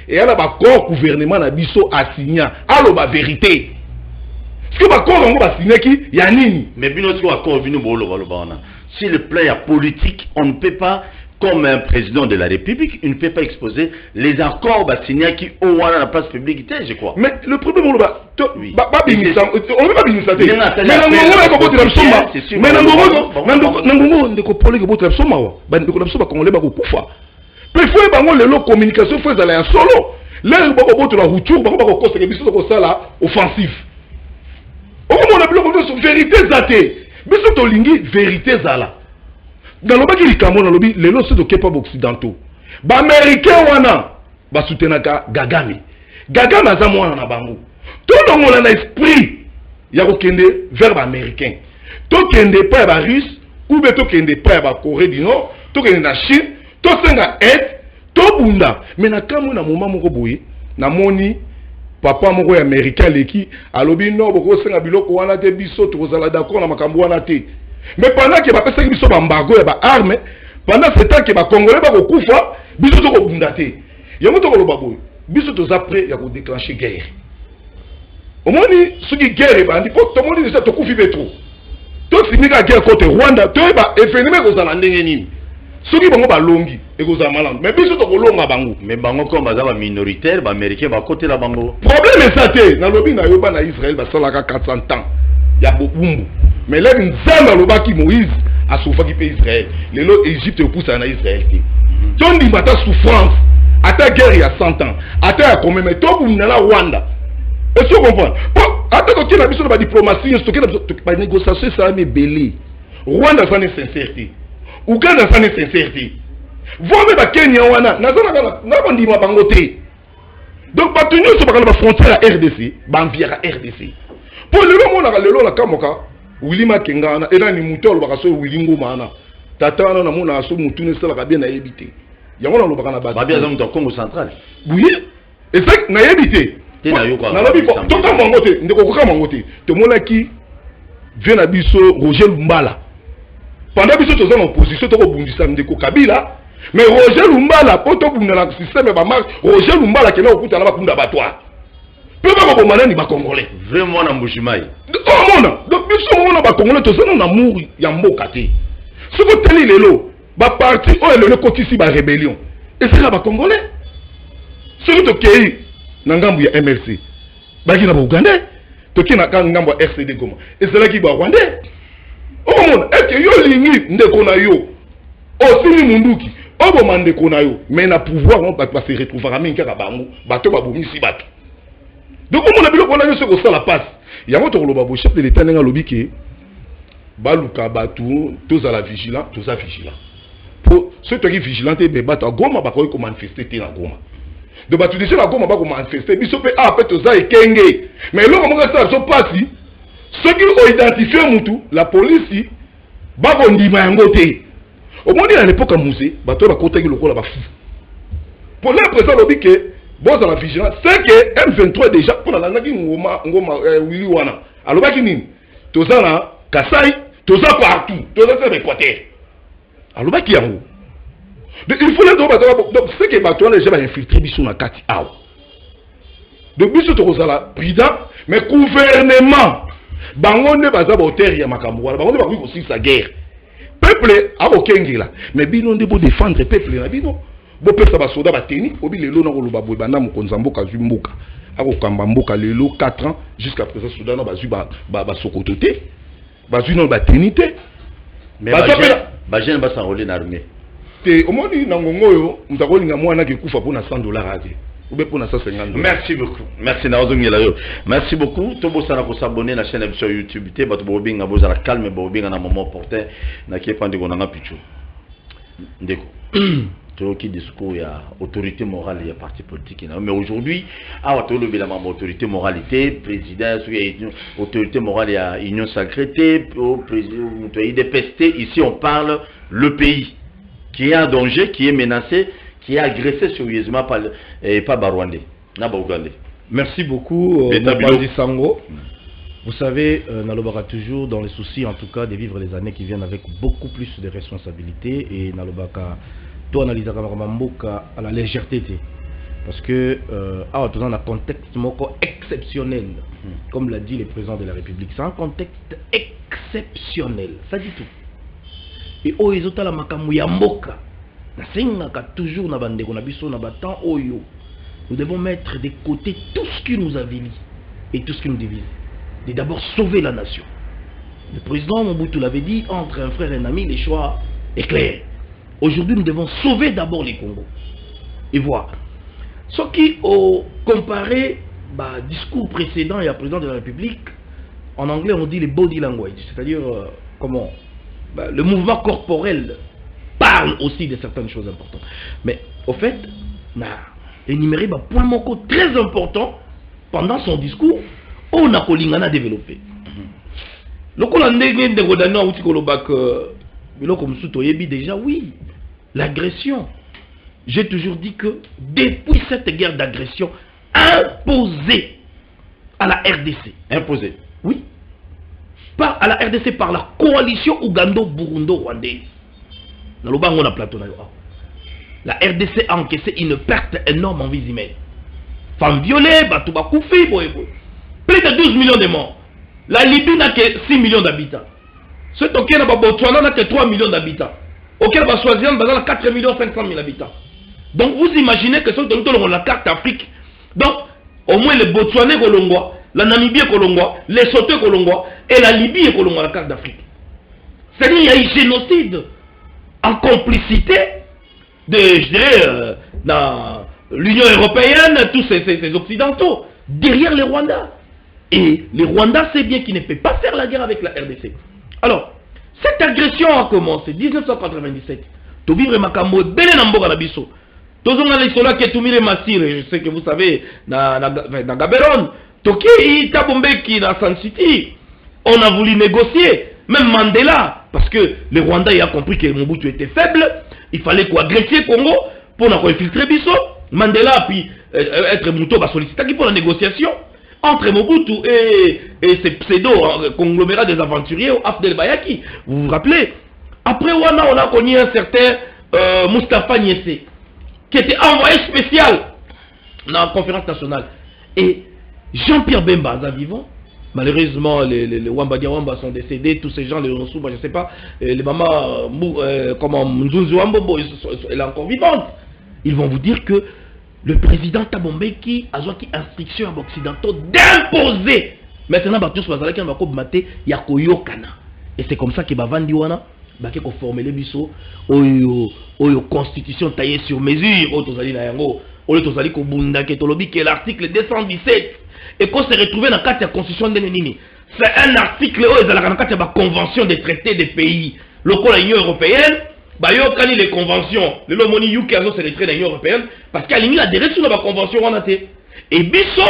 et yana ba corps gouvernement na biso asigna aloba vérité ce que ba corps ngo ba signaki ya nini mais bino ce accord vinu boloba lobana si le plan ya politique on ne peut pas comme un président de la République, il ne peut pas exposer les accords signés qui ont la place publique, je crois. Mais le problème, on ne peut pas binisa. Mais il faut que les communications soient solo. L'air boko la rupture bako ko se biso ko sala offensif. O mo na biloko so vérité zate. Biso to lingi vérité zala. Dans le baki likambo na lobi lelo so to kepa occidentaux. Ba américain wana ba soutenaka Gagame. Gagame aza mwana na bango. To ndongola na esprit ya ko kende vers ba américain. To kende pa ba russe ou bien to kende pa ba Corée du Nord, to kende na Chine, to senga aide, to bunda. Mais na kamu na moment moko boye, na moni papa moko ya américain leki alobi no boko senga biloko wana te biso to kozala d'accord na makambo wana te. Mais pendant que ba pesa biso ba embargo ya ba arme, pendant ce temps que ba congolais ba ko kufa, biso to ko bunda te. Yango to ko loba boye, biso to za prêt ya ko déclencher guerre. Au moins ce qui guerre bandi po to moni déjà to kufi betro. To sinika guerre contre Rwanda, to ba événement ko zala ndenge nini. Soki bango ba longi e ko za malande. Mais biso to ko longa bango. Mais bango comme baza ba minoritaire, ba américain ba côté la bango. Problème est ça te, na lobi na yoba na Israël ba salaka 400 ans. Ya bobumbu. Mais là nzamba lobaki Moïse a soufaki pe Israël. Lelo Égypte pousse na Israël te. Tondi mata souffrance, ata guerre ya 100 ans, ata ya combien mais to bunda na Rwanda. Est-ce que vous comprenez? Attends, qu'il y a besoin de diplomatie, de négociation, ça va belé. Rwanda, ça n'est sincérité. Ouganda, ça n'est sincérité. Vous avez Kenya, n'a pas dit ma bangoté. Donc, pas tenu sur la frontière à RDC, banvière à RDC. Pour le moment, on a le la Kamoka, Wilima Kengana, et là, ni moutons, le barasso, Wilingo Mana. Tata, on a mon asso, moutouné, ça va bien à éviter. Il y a un autre bagana bas. Babia, dans le Congo central. Oui, et ça, n'a évité. Toka mangote ndeko koka mangote to monaki vient na biso Roger Lumbala pendant biso toza en opposition to ko bundisa ndeko Kabila mais Roger Lumbala po to bundana na système ba marche Roger Lumbala kena okuta na bakunda batwa pe ba ko manani ba congolais vraiment na Mbujimayi oh mona donc biso mona ba congolais toza na amour ya mboka te ce ko teli lelo ba parti o lelo kotisi ba rébellion et c'est là ba congolais ce que to kei na ngambu ya MLC baki na Uganda toki na ngambu ya RCD Goma ezalaki ba Rwanda omona eke yo lingi ndeko na yo osili munduki oboma ndeko na yo mais na pouvoir on va se retrouver à mingi kaka bango bato babomisi bato donc omona biloko na yo se ko sala passe yango to loba bo chef de l'état nga lobi ke baluka batu tozala vigilant toza vigilant pour ceux qui vigilant te be bato Goma ba ko manifester te na Goma de battre la Goma va manifester, biso pe a peut osa ekenge. Mais là on va ça so passi. Ceux qui ont identifié mutu, la police ba kondima yango te. Au moins à l'époque à Mousé, bato ba kota ki lokola ba fou. Pour le présent lobi que bon dans la vigilance, c'est que M23 déjà pour la naki ngoma Willy wana. Alors ba kini toza na Kasai, toza partout, toza se reporter. Alors ba ki yango. Il faut les donc ce que Batoine les gens infiltrer biso na kati aw. Donc biso to kozala président mais gouvernement bango ne baza ba hauteur ya makambo wala bango ne ba ko si sa guerre. Peuple a okengela mais bino ndebo défendre peuple na bino. Bo pesa ba soda ba teni obi lelo na koloba boy bana mo konzamboka zumboka. Ako kamba mboka lelo 4 ans jusqu'à présent Soudan ba zu ba sokototé. Ba zu no ba tenité. Mais ba jeune ba s'enrôler dans l'armée. Au moins, nous avons un mois qui coûte pour $100 ou bien pour $150. Merci beaucoup. Merci Naozongelayo. Merci beaucoup. Tobo sana ko s'abonner na chaîne sur YouTube. Te bato bobinga bozala calme bobinga na moment opportun na qui pande ko na pichu. Ndeko. To qui discours ya autorité morale ya parti politique na mais aujourd'hui a to le bila ma autorité moralité président autorité morale ya union sacrée au président to IDPST ici on parle le pays qui est en danger, qui est menacé, qui est agressé sérieusement par Barwandé. Merci beaucoup, Nabandi Sango. Vous savez, Nalobara toujours dans les soucis, en tout cas, de vivre les années qui viennent avec beaucoup plus de responsabilités. Et Nalobaka, toi, analyser à la légèreté. Parce que, dans un contexte exceptionnel, comme l'a dit le président de la République, c'est un contexte exceptionnel. Ça dit tout. Et oyo la makamu ya mboka na sengaka toujours na bandeko na biso na batan oyo nous devons mettre de côté tout ce qui nous avilit et tout ce qui nous divise et d'abord sauver la nation. Le président Mobutu l'avait dit, entre un frère et un ami le choix est clair. Aujourd'hui nous devons sauver d'abord les Congos et voir Ce qui ont comparé le discours précédent et à président de la République, en anglais on dit les body language, c'est-à-dire comment le mouvement corporel parle aussi de certaines choses importantes. Mais au fait, on a énuméré un point très important pendant son discours, on a développé. Déjà oui, l'agression. J'ai toujours dit que depuis cette guerre d'agression imposée à la RDC. Imposée? Oui. Pas à la RDC, par la coalition Ougando-Burundo-Rwandaise. La RDC a encaissé une perte énorme en vie humaine. Femmes violées, Batouba Koufi, plus de 12 millions de morts. La Libye n'a que 6 millions d'habitants. Ce qui est Botswana n'a que 3 millions d'habitants. Auquel va choisir 4 millions 500 000 habitants. Donc vous imaginez que ce que la carte Afrique, donc au moins les Botswanais colombois, la Namibie colombois, les Lesotho colombois et la Libye colombois la carte d'Afrique. C'est-à-dire qu'il y a eu génocide en complicité de, je dirais, dans l'Union européenne, tous ces occidentaux, derrière les Rwandais. Et les Rwandais savent bien qu'ils ne peuvent pas faire la guerre avec la RDC. Alors, cette agression a commencé en 1997. Tu vivre Makambo, Bele Namboga Nabiso. Tous on a les soldats qui ont mis les massires, je sais que vous savez, dans Gaborone. Toki, Tabombeki, dans San City. On a voulu négocier. Même Mandela, parce que les Rwandais ont compris que Mobutu était faible, il fallait quoi agresser Congo pour infiltrer Bisso. Mandela a pu être Mouto sollicité pour la négociation entre Mobutu et ces pseudo-conglomérats des aventuriers au Afdel Bayaki. Vous vous rappelez? Après Wana, on a connu un certain Moustapha Niessé, qui était envoyé spécial dans la conférence nationale. Et Jean-Pierre Bemba, vivant. Malheureusement, les Wamba Diawamba sont décédés, tous ces gens, les Ronsuba, je ne sais pas, les mamans, comment Mzunzu Wambobo, elle est encore vivante. Ils vont vous dire que le président Tabombeki a eu instruction à occidentaux d'imposer. Maintenant, tous les gens vont mater Yakoyokana. Et c'est comme ça que Bavandiwana va formuler biso oyo constitution taillée sur mesure, autosali na yango, autosali ko bunda ke tolobi que l'article 217. Et qu'on s'est retrouvé dans la constitution de Nini. C'est un article où ils ont la convention des traités des pays. Locaux l'Union européenne, bah yo kani les conventions, le lomoni yuki azo se retrait dans l'Union européenne parce qu'à l'Union a des sur la convention on a été. Et biso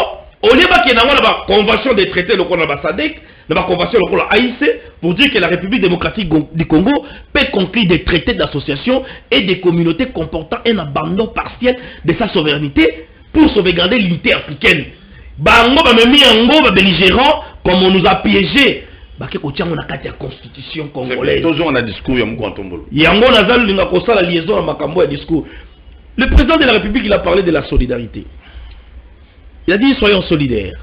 au lieu qu'il y ait la convention des traités locaux dans la SADC, la convention locaux dans l'AIC pour dire que la République démocratique du Congo peut conclure des traités d'association et des communautés comportant un abandon partiel de sa souveraineté pour sauvegarder l'unité africaine. Bango ba memi yango ba belligérant comme on nous a piégé. Ba ke ko tiango na kati ya constitution congolaise. Toujours on a discours ya Mkwantombolo. Yango nazali linga ko sala liaison na makambo ya discours. Le président de la République il a parlé de la solidarité. Il a dit soyons solidaires.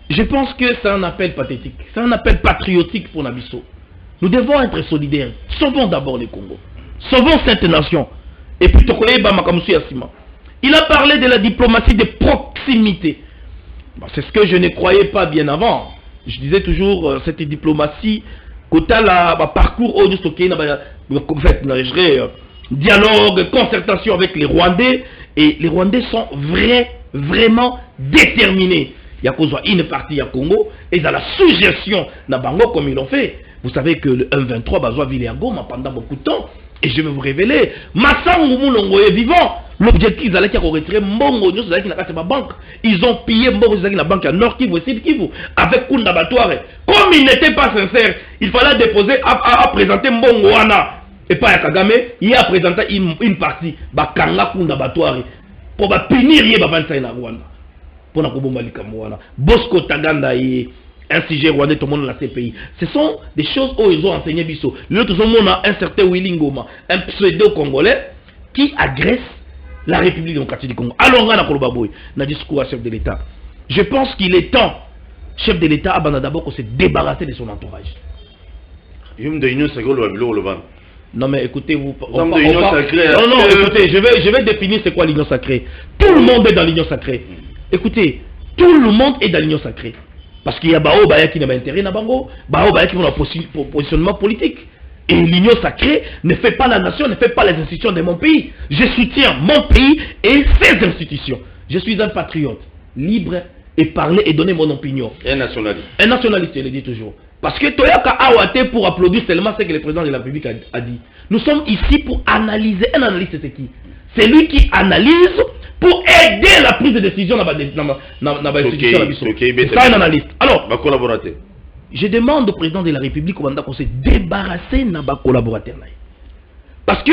Je pense que c'est un appel pathétique, c'est un appel patriotique pour Nabiso. Nous devons être solidaires. Sauvons d'abord le Congo. Sauvons cette nation. Et puis Tokoyeba Makamusu Yassima. Il a parlé de la diplomatie de proximité. C'est ce que je ne croyais pas bien avant. Je disais toujours cette diplomatie, côté la parcours au dialogue, concertation avec les Rwandais. Et les Rwandais sont vraiment déterminés. Il y a une partie à Congo et dans la suggestion na Bango comme ils l'ont fait. Vous savez que le 1-23 Bazoa Villéangoma pendant beaucoup de temps. Et je vais vous révéler, Massangu Moulongo est vivant. L'objectif, c'est qu'ils ont retiré Mbongo, banque. Ils ont pillé Mbongo, la banque à Nord Kivu et Sud Kivu, avec Kunda Batouare. Comme ils n'étaient pas sincères, il fallait déposer, à présenter Mbongo Wana. Et pas à Kagame, il a présenté une partie, Bakanga Kunda Batouare, pour punir Yé Bavansa na Rwanda. Pour Nakobomba Likamouana. Bosco Taganda et un sujet rwandais, tout le monde dans la CPI. Ce sont des choses où ils ont enseigné Bisso. L'autre, on a un certain Willy Ngoma, un pseudo-congolais qui agresse la République démocratique du Congo. Alors, on a un discours à chef de l'État. Je pense qu'il est temps, chef de l'État, d'abord qu'on se débarrasser de son entourage. Non mais écoutez, vous... Non, écoutez, je vais définir c'est quoi l'union sacrée. Tout le monde est dans l'union sacrée. Écoutez, tout le monde est dans l'union sacrée. Parce qu'il y a Bao Baya qui n'a pas intérêt, Nabango, Bao Baya qui ont un positionnement politique. Et l'union sacrée ne fait pas la nation, ne fait pas les institutions de mon pays. Je soutiens mon pays et ses institutions. Je suis un patriote, libre et parler et donner mon opinion. Un nationaliste. Un nationaliste, je le dis toujours. Parce que Toyaka Awate pour applaudir seulement ce que le président de la République a dit. Nous sommes ici pour analyser. Un analyste, c'est qui? C'est lui qui analyse pour aider la prise de décision dans l'institution. C'est ça un analyste. Alors, ma collaborateur. Je demande au président de la République qu'on se débarrasser de nos collaborateurs. Parce que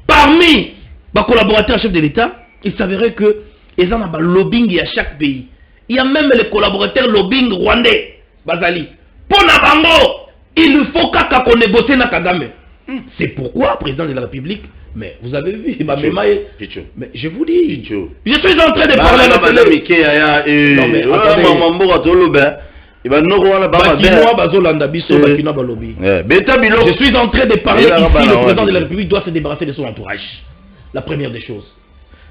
parmi les collaborateurs chefs de l'État, il s'avérait que ils ont un lobbying à chaque pays. Il y a même les collaborateurs lobbying rwandais. Bazali. Pour Nabango, il ne faut qu'à qu'on négocie na Kagame. C'est pourquoi, président de la République, mais vous avez vu, mais je vous dis, je suis en train de parler à la télé. Non mais je suis en train de parler ici, le président de la République doit se débarrasser de son entourage. La première des choses.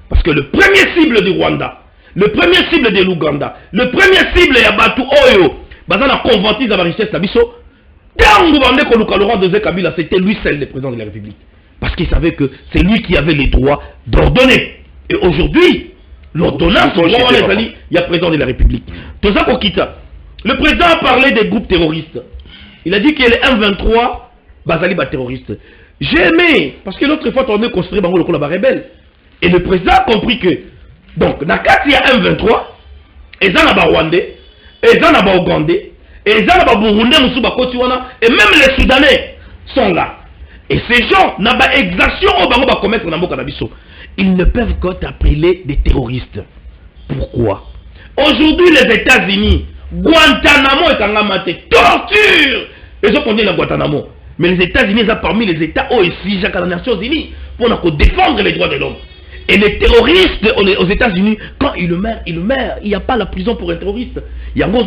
Parce que le premier cible du Rwanda, le premier cible de l'Ouganda, le premier cible de Batu Oyo, la convoitise de la richesse d'Abisso, c'était lui seul le président de la République. Parce qu'il savait que c'est lui qui avait les droits d'ordonner. Et aujourd'hui, l'ordonnance, il y a président de la République. Le président a parlé des groupes terroristes. Il a dit que les M23, Bazali ba terroriste. J'ai aimé, parce que l'autre fois, on a construit Bango le Kolaba rebelle. Et le président a compris que, donc, Nakati il y a M23, et ça n'a pas Rwandais, et ça n'a pas Ougandais, et ça n'a pas Burundais, et même les Soudanais sont là. Et ces gens n'ont pas exaction au Bango va commettre dans Mboka Nabiso. Ils ne peuvent qu'être appelés des terroristes. Pourquoi? Aujourd'hui, les États-Unis, Guantanamo est en amate, torture. Ils ont condamné la Guantanamo. Mais les États-Unis sont parmi les États aussi, Jacques, les Nations Unies, pour défendre les droits de l'homme. Et les terroristes aux États-Unis, quand ils le meurent, il n'y a pas la prison pour un terroriste. Il y a un gros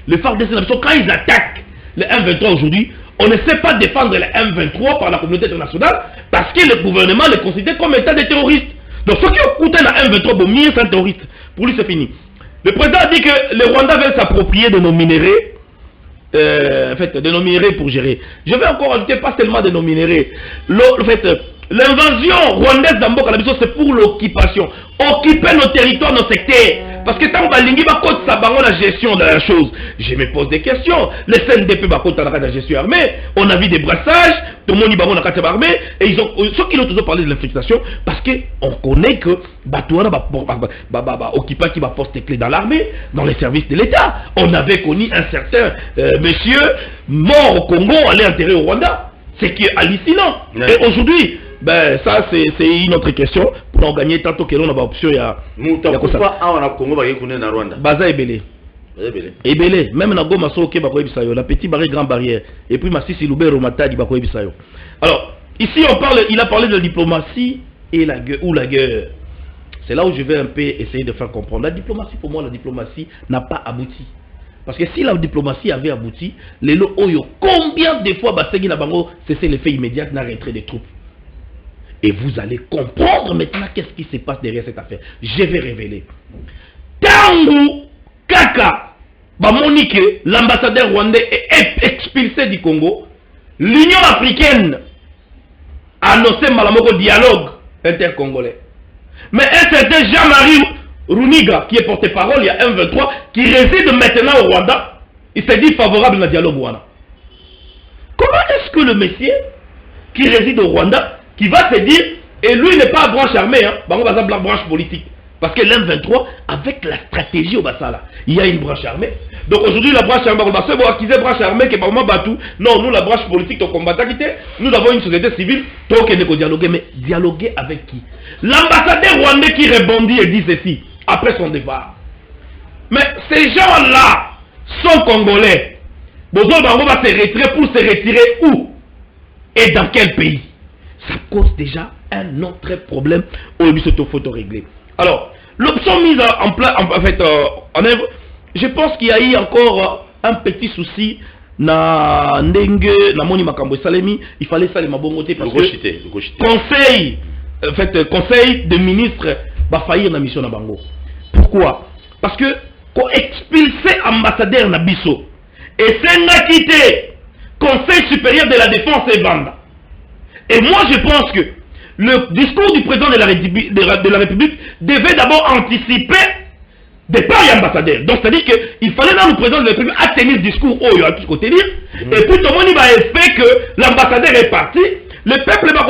le phare de ces nations, quand ils attaquent les M23 aujourd'hui, on ne sait pas défendre les M23 par la communauté internationale parce que le gouvernement les considère comme état de terroristes. Donc ceux qui ont coûté la M23, bon, mieux c'est un terroriste. Pour lui, c'est fini. Le président a dit que les Rwandais veulent s'approprier de nos minéraux. De nos minéraux pour gérer. Je vais encore ajouter pas seulement de nos minéraux. L'invasion rwandaise d'Amboka Nabiso, c'est pour l'occupation. Occuper nos territoires, nos secteurs. Parce que tant que Balingi va côté la gestion de la chose, je me pose des questions. Les CNDP va côté la gestion armée. On a vu des brassages. Tout le monde va côté l'armée. Et ils ont, ceux qui ont toujours parlé de l'infiltration, parce qu'on connaît que Batouana va occuper qui va poster clé dans l'armée, dans les services de l'État. On avait connu un certain monsieur mort au Congo, allé enterrer au Rwanda. C'est qui est hallucinant. Ouais. Et aujourd'hui, ben ça c'est une autre question pour en gagner tantôt que l'on a option il y a Baza Ebele. Ebele même na Goma so ke ba ko ebisayo la petite barrière grande barrière et puis Masisi Lubero Matadi ba ko ebisayo. Alors, ici il a parlé de diplomatie et la guerre ou la guerre. C'est là où je vais un peu essayer de faire comprendre. La diplomatie pour moi, la diplomatie n'a pas abouti. Parce que si la diplomatie avait abouti, les lots oyo combien de fois Basegui Nabango cessait l'effet immédiat d'un retrait des troupes. Et vous allez comprendre maintenant qu'est-ce qui se passe derrière cette affaire. Je vais révéler. Tangu Kaka, Monique, l'ambassadeur rwandais est expulsé du Congo. L'Union africaine a annoncé Malamoko dialogue intercongolais. Mais un certain Jean-Marie Runiga, qui est porte-parole, il y a M23, qui réside maintenant au Rwanda, il s'est dit favorable au dialogue Rwanda. Comment est-ce que le monsieur qui réside au Rwanda, qui va se dire, et lui n'est pas branche armée, hein, on va la branche politique. Parce que l'M23, avec la stratégie au Bassala, il y a une branche armée. Donc aujourd'hui, la branche armée, on va se acquiser la branche armée qui est pas Batou. Non, nous, la branche politique, on combat nous avons une société civile, donc on dialoguer. Mais dialoguer avec qui? L'ambassadeur rwandais qui répondit et dit ceci, après son départ. Mais ces gens-là sont congolais. Bozo Bango va se retirer pour se retirer où? Et dans quel pays? Ça cause déjà un autre problème au faut régler. Alors, l'option mise en œuvre, je pense qu'il y a eu encore un petit souci na Ndenge, na Moni Makambo Salemi, il fallait ça les mabongoté parce que conseil de ministre va faillir la mission na Bango. Pourquoi? Parce que quand expulser ambassadeur na biso et c'est n'a quitté Conseil supérieur de la défense et banda. Et moi je pense que le discours du président de la République devait d'abord anticiper départ et ambassadeur. Donc c'est-à-dire qu'il fallait dans le président de la République à tenir le discours où il a pu côté dire. Et puis tout le monde va fait que l'ambassadeur est parti. Le peuple va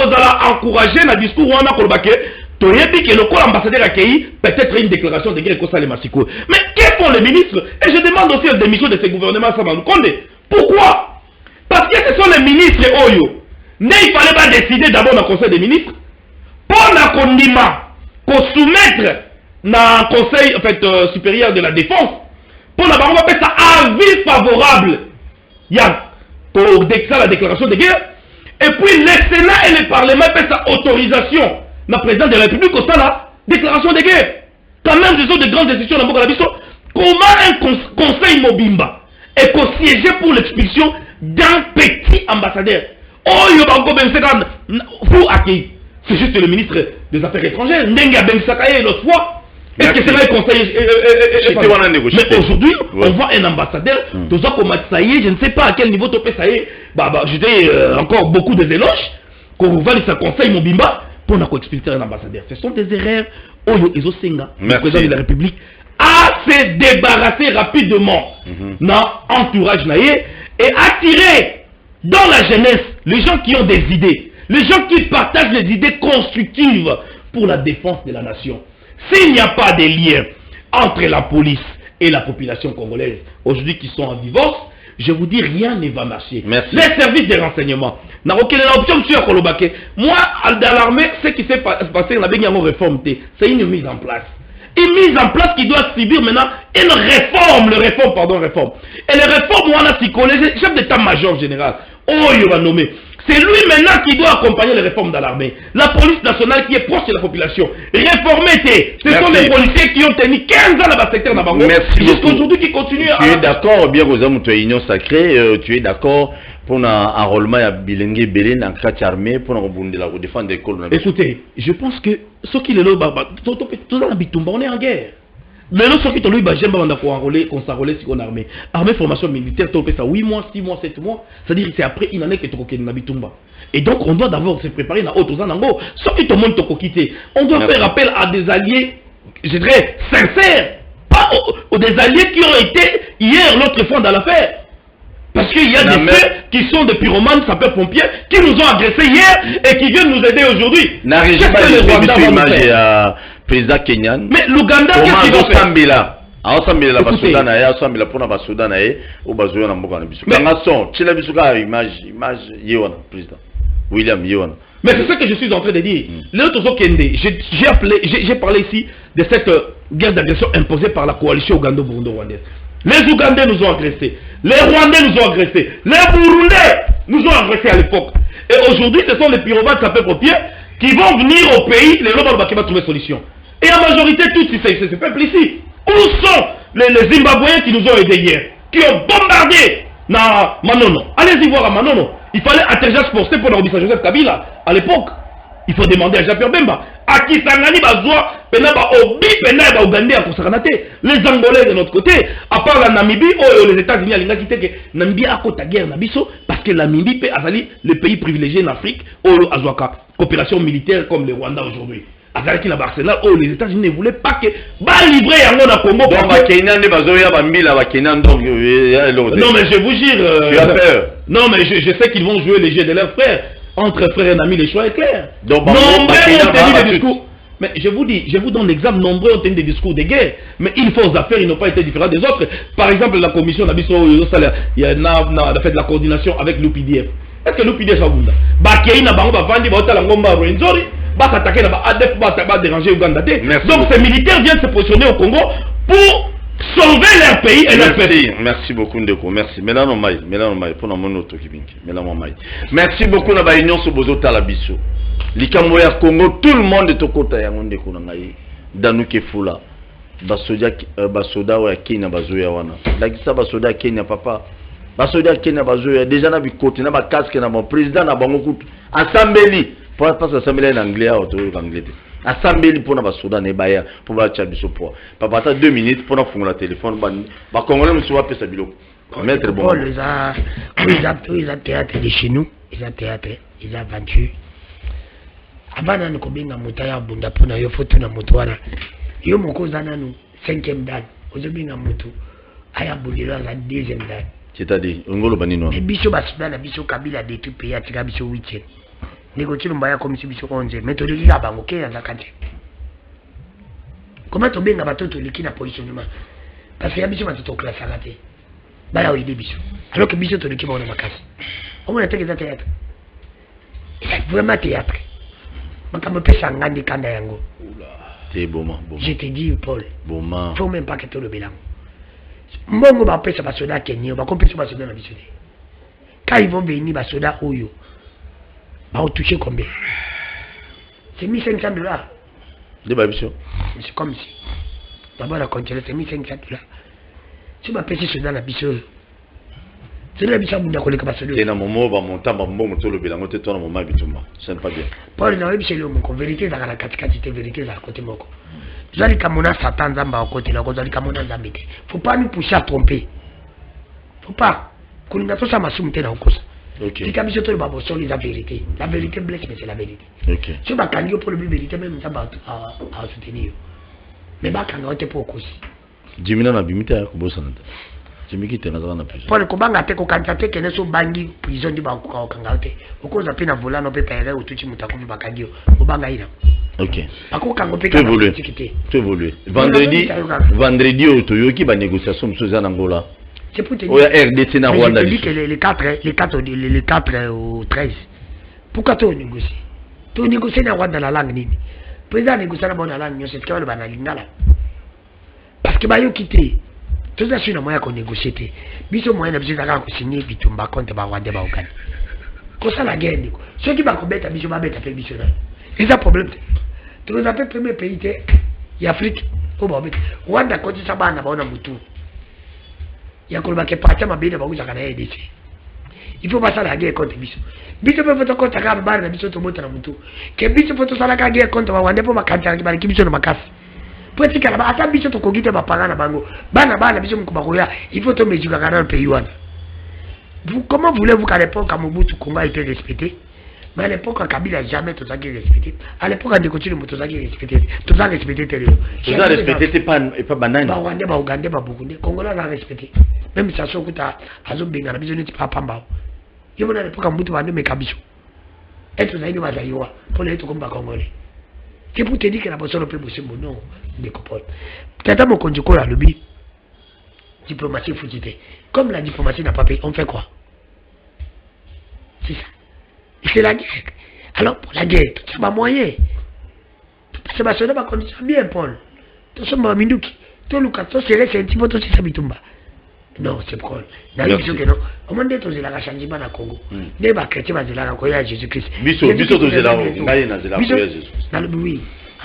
encourager dans le discours où on a colbaqué. Toyebi que le corps ambassadeur accueilli peut-être une déclaration de guerre contre les Massiko. Mais qu'est-ce font les ministres? Et je demande aussi la démission de ces gouvernements Samadou Konde. Pourquoi? Parce que ce sont les ministres Oyo. Mais il fallait pas décider d'abord dans le conseil des ministres. Pour la condiment, qu'on soumettre dans le conseil supérieur de la défense, pour la on va faire ça avis favorable. Il y a pour ça la déclaration de guerre. Et puis le Sénat et le Parlement fait sa autorisation. Le président de la République au sein la déclaration de guerre. Quand même, ce sont de grandes décisions dans le Boka. Comment un conseil Mobimba est siégé pour l'expulsion d'un petit ambassadeur? Oh, il y a c'est juste le ministre des Affaires étrangères. Nenga Ben Sakaye l'autre fois. Est-ce que c'est là le conseil? Mais aujourd'hui, on voit un ambassadeur. Tout ça comme ça y est, je ne sais pas à quel niveau topé ça y est. Je dis encore beaucoup de éloges. Qu'on va laisser un conseil Mobimba pour nous expulser un ambassadeur. Ce sont des erreurs. Le président de la République a se débarrasser rapidement dans l'entourage et attirer dans la jeunesse les gens qui ont des idées, les gens qui partagent des idées constructives pour la défense de la nation. S'il n'y a pas de lien entre la police et la population congolaise aujourd'hui qui sont en divorce, je vous dis, rien ne va marcher. Merci. Les services de renseignement. Moi, dans l'armée, ce qui s'est passé, on a bien une réforme. C'est une mise en place. Une mise en place qui doit subir maintenant une réforme. Et les réformes, on a psychologie, chef d'état-major général. Oh, il va nommer. C'est lui maintenant qui doit accompagner les réformes dans l'armée. La police nationale qui est proche de la population. Réformer, ce sont les policiers qui ont tenu 15 ans dans le secteur d'Abango. Merci. Jusqu'à aujourd'hui qui continuent à... Tu es d'accord, bien aux hommes, tu es union sacrée, tu es d'accord pour un enrôlement à Bilingue Bélé dans la armée pour défendre l'école. Écoutez, je pense que ceux qui le tout dans la bitumba, on est en guerre. Mais nous, ceux qui ont eu, j'aime pas enrôler, qu'on s'enrôler si on armée. Armée, formation militaire, tu fait ça 8 mois, 6 mois, 7 mois. C'est-à-dire que c'est après une année que tu as dans bitumba. Et donc, on doit d'abord se préparer dans autres ans. Ceux qui te montrent ton quitter, on doit faire appel à des alliés, je dirais, sincères. Pas aux des alliés qui ont été hier, l'autre fois dans l'affaire. Parce qu'il y a des faits qui sont des pyromanes, sapeurs-pompiers, qui nous ont agressés hier et qui viennent nous aider aujourd'hui. N'arrive pas les Rwandais à président Kenyan. Mais l'Ouganda, qu'est-ce qu'il doit faire? Mais c'est ce que je suis en train de dire. J'ai parlé ici de cette guerre d'agression imposée par la coalition ougando-burundo-rwandaise. Les Ougandais nous ont agressés, les Rwandais nous ont agressés, les Burundais nous ont agressés à l'époque. Et aujourd'hui, ce sont les pyromanes sapeurs-pompiers qui vont venir au pays, les Lobos qui vont trouver solution. Et en majorité, tous ces peuples ici, où sont les Zimbabwéens qui nous ont aidés hier, qui ont bombardé Manono? Allez-y voir à Manono. Il fallait atterrissage forcé pour l'Organisation Joseph Kabila à l'époque. Il faut demander à Jean-Pierre Bemba. À qui Sangani Bazoua, Penaba Obi, Penaba Ougandais à Kosaranate. Les Angolais de notre côté, à part la Namibie, les États-Unis, à l'Inga qui Namibie a côté guerre Nabiso, parce que la Namibie peut Azali, le pays privilégié en Afrique, Azwaka, coopération militaire comme le Rwanda aujourd'hui. Azali qui n'a Arsenal, les États-Unis ne voulaient pas que livrer à mon Congo. Donc, non, mais je vous jure. Tu as peur? Non, mais je sais qu'ils vont jouer les jeux de leurs frères. Entre frères et amis, les choix est clair. Donc, nombreux ont tenu des discours. Mais je vous donne l'exemple, nombreux ont tenu des discours de guerre. Mais ils font aux affaires, ils n'ont pas été différents des autres. Par exemple, la commission d'Abisso, il y a fait de la coordination avec l'UPDF. Est-ce que l'UPDF a voulu? Donc ces militaires viennent se positionner au Congo pour sauver leur pays et leur pays. Merci beaucoup Ndeko, merci. Merci beaucoup na ba union so bozo tala biso. Likambo ya Congo, tout le monde est au côté ya Ndeko na ngai. Danuke Fula. Basoda wa Kenya bazoya wana. Dakisa basoda Kenya papa. Basoda Kenya bazoya déjà na bikoti na ba casque na mon président na bango kutu. Assemblée. Pour passer assemblée en anglais ou en anglais. Assemblée pour na basoda ne baya pour ba tcha biso pour. Papa ta 2 minutes pour na fungola téléphone ba congolais monsieur wa pesa biloko. Maître bon. Paul, ils ont théâtre de chez nous, ils ont théâtre, ils ont aventure. Avant de kobinga mutaya bunda pona yo photo na mutwana. Yo moko zana nous 5e dan. Ozobinga mutu aya bulira za 2e dan. C'est-à-dire ngolo banino. Et biso basuda na biso kabila de tout pays atika biso 8e. Négocier mbaya comme si biso 11e. Méthodologie ya bango ke ya zakante. Comment to benga batoto liki na positionnement? Parce que ya biso batoto classe raté. Bala oide biso. Alors que biso to liki ba na makasi. On a été théâtre. Vraiment théâtre. Makambo pesa ngandi kanda yango. C'est bon. Je te dis Paul. Bon. Faut même pas que tu le bilan. Mbongo ba pesa basoda Kenya, ba kompesa basoda na biso. Quand ils vont venir basoda oyo. Ba ont touché combien? C'est 1500 $. De babiso. C'est comme si. D'abord la continuer c'est 1500 $. Si ba pesa soda na biso. C'est la biso bunda koleka basoda. C'est na momo ba monta ba mbongo to le bilan te to na moma bitumba. C'est pas bien. Paul na webi chez mon vérité dans la katikati te vérité za côté moko. Zali kamona Satan zamba au côté là, zali kamona zambite. Faut pas nous pousser à tromper. Faut pas. Kulinga to sa masumu tena ukosa. OK. Tika biso to babo soli la vérité. La vérité blesse mais c'est la vérité. OK. Si ba kanyo pour le vérité même ça ba à soutenir. Mais ba kanga ote pour kosi. Jimina na bimita ko bosana. Jimiki tena za na prison. Pour ko banga te ko kanta te kene so bangi prison di ba ko kanga ote. Okoza pe na volano pe pere otuchi mutakuvi ba kangio. O banga ina. OK. Ako kango pe Tu évoluer. Vendredi au Toyoki ba négociation msoza na Angola. C'est pour te dire. Oya RDC na Rwanda. Je te dis que les 4 au 13. Pourquoi tu négocies? Tu négocies na Rwanda la langue nini? Président négocie na bonne langue, c'est ce que ba na lingala. Parce que ba yo quitter. Tout ça sur na moya ko négocier te. Biso moya na biso ka ko signer bitumba contre ba Rwanda ba Uganda. Ko ça la guerre ndiko. Ceux qui ba ko beta biso ba beta pe biso na. C'est un problème. Tu nous appelles premier pays de l'Afrique. Rwanda côté ça bana ba on a mutu. Ya ko ba ke parti ma bina ba uza kana EDC. Il faut passer la guerre contre biso. Biso peut faire contre ka ba na biso to mota na mutu. Que biso peut sala ka guerre contre ba Rwanda po makanta ki ba ki biso na makasi. Peut-être que là ata biso to kogite ba panga na bango. Bana biso mko ba koya. Il faut to mejuka kana le pays wana. Comment voulez-vous qu'à l'époque à Mobutu Kongo a été respecté? Mais à l'époque, à Kabila, jamais tout ça qui est respecté. À l'époque, à Décotu, tout ça qui est respecté. Tout ça respecté, tout ça respecté, c'est pas banane. Bah, Rwandais, bah, Ougandais, bah, Burundais. Congolais, a respecté. Même si ça se trouve à Azobinga, la besoin de pas Pamba. Il y a à l'époque, à Mobutu, mais Kabiso. Et tout ça, il va y avoir pour les tout comme Congolais. C'est pour te dire que la personne peut bosser mon nom, des copains. Peut-être mon conducteur, là, le but, diplomatie foutité. Comme la diplomatie n'a pas payé, on fait quoi? C'est ça. C'est la guerre. Alors, pour la guerre, tout ça va moyen. C'est ma soeur, ma condition bien, Paul. Tout ça, ma minouki. Tout le cas, tout c'est un petit peu tout ça, bitumba. Non, c'est Paul. Dans le que non. Au moins, d'être aux élagas changement à Congo. Des bas chrétiens, des élagas, à Jésus-Christ. Biso, aux élagas, Jésus. Dans le oui.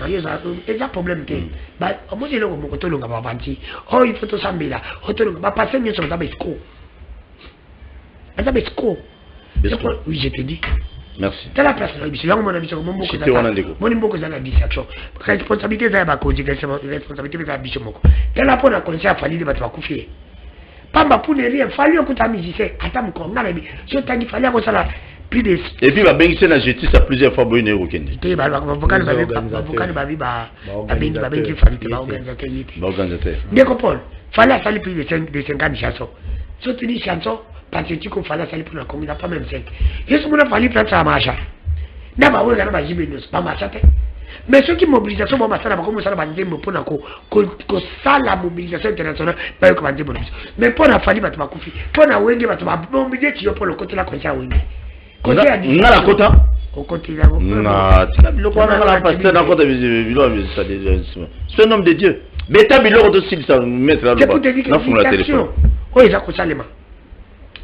Il y a un problème. Au moins, il y a un peu de temps. Oh, il faut tout ça, mais là. On passer mieux sur la besco. La besco. Oui, je te dis. Merci. C'est la place de la mon ami, mon la distraction. Responsabilité, c'est la responsabilité de la biche. C'est la bonne connaissance à fallir de votre coucher. Pas ma poule, rien, fallu que tu as mis ici. Attends, mon ami, je t'ai dit, fallait que ça plus de. Et puis, ma bénédiction a jeté ça plusieurs fois, bonne euro. Fallait faire plus de 50 chansons. Si tu dis chansons, parce que tu peux faire ça pour la commune, pas même 5. Et ce qu'on a fallu prendre ça à marcher. D'abord, on a pas pas marcher. Mais ceux qui mobilisent, sont pas ça, comme ça, va dire, pour ça, la mobilisation internationale, pas comme dire, mais pour la famille, tu vas confier. Pour la Wenge, tu vas mobiliser, tu vas pour le côté là, comme ça, Wenge. On a la quota? Au côté là, non, c'est un homme de Dieu. Mais t'as mis l'ordre aussi, ça mettre là. C'est pour te dire que l'éducation, oui, ça coûte ça les mains.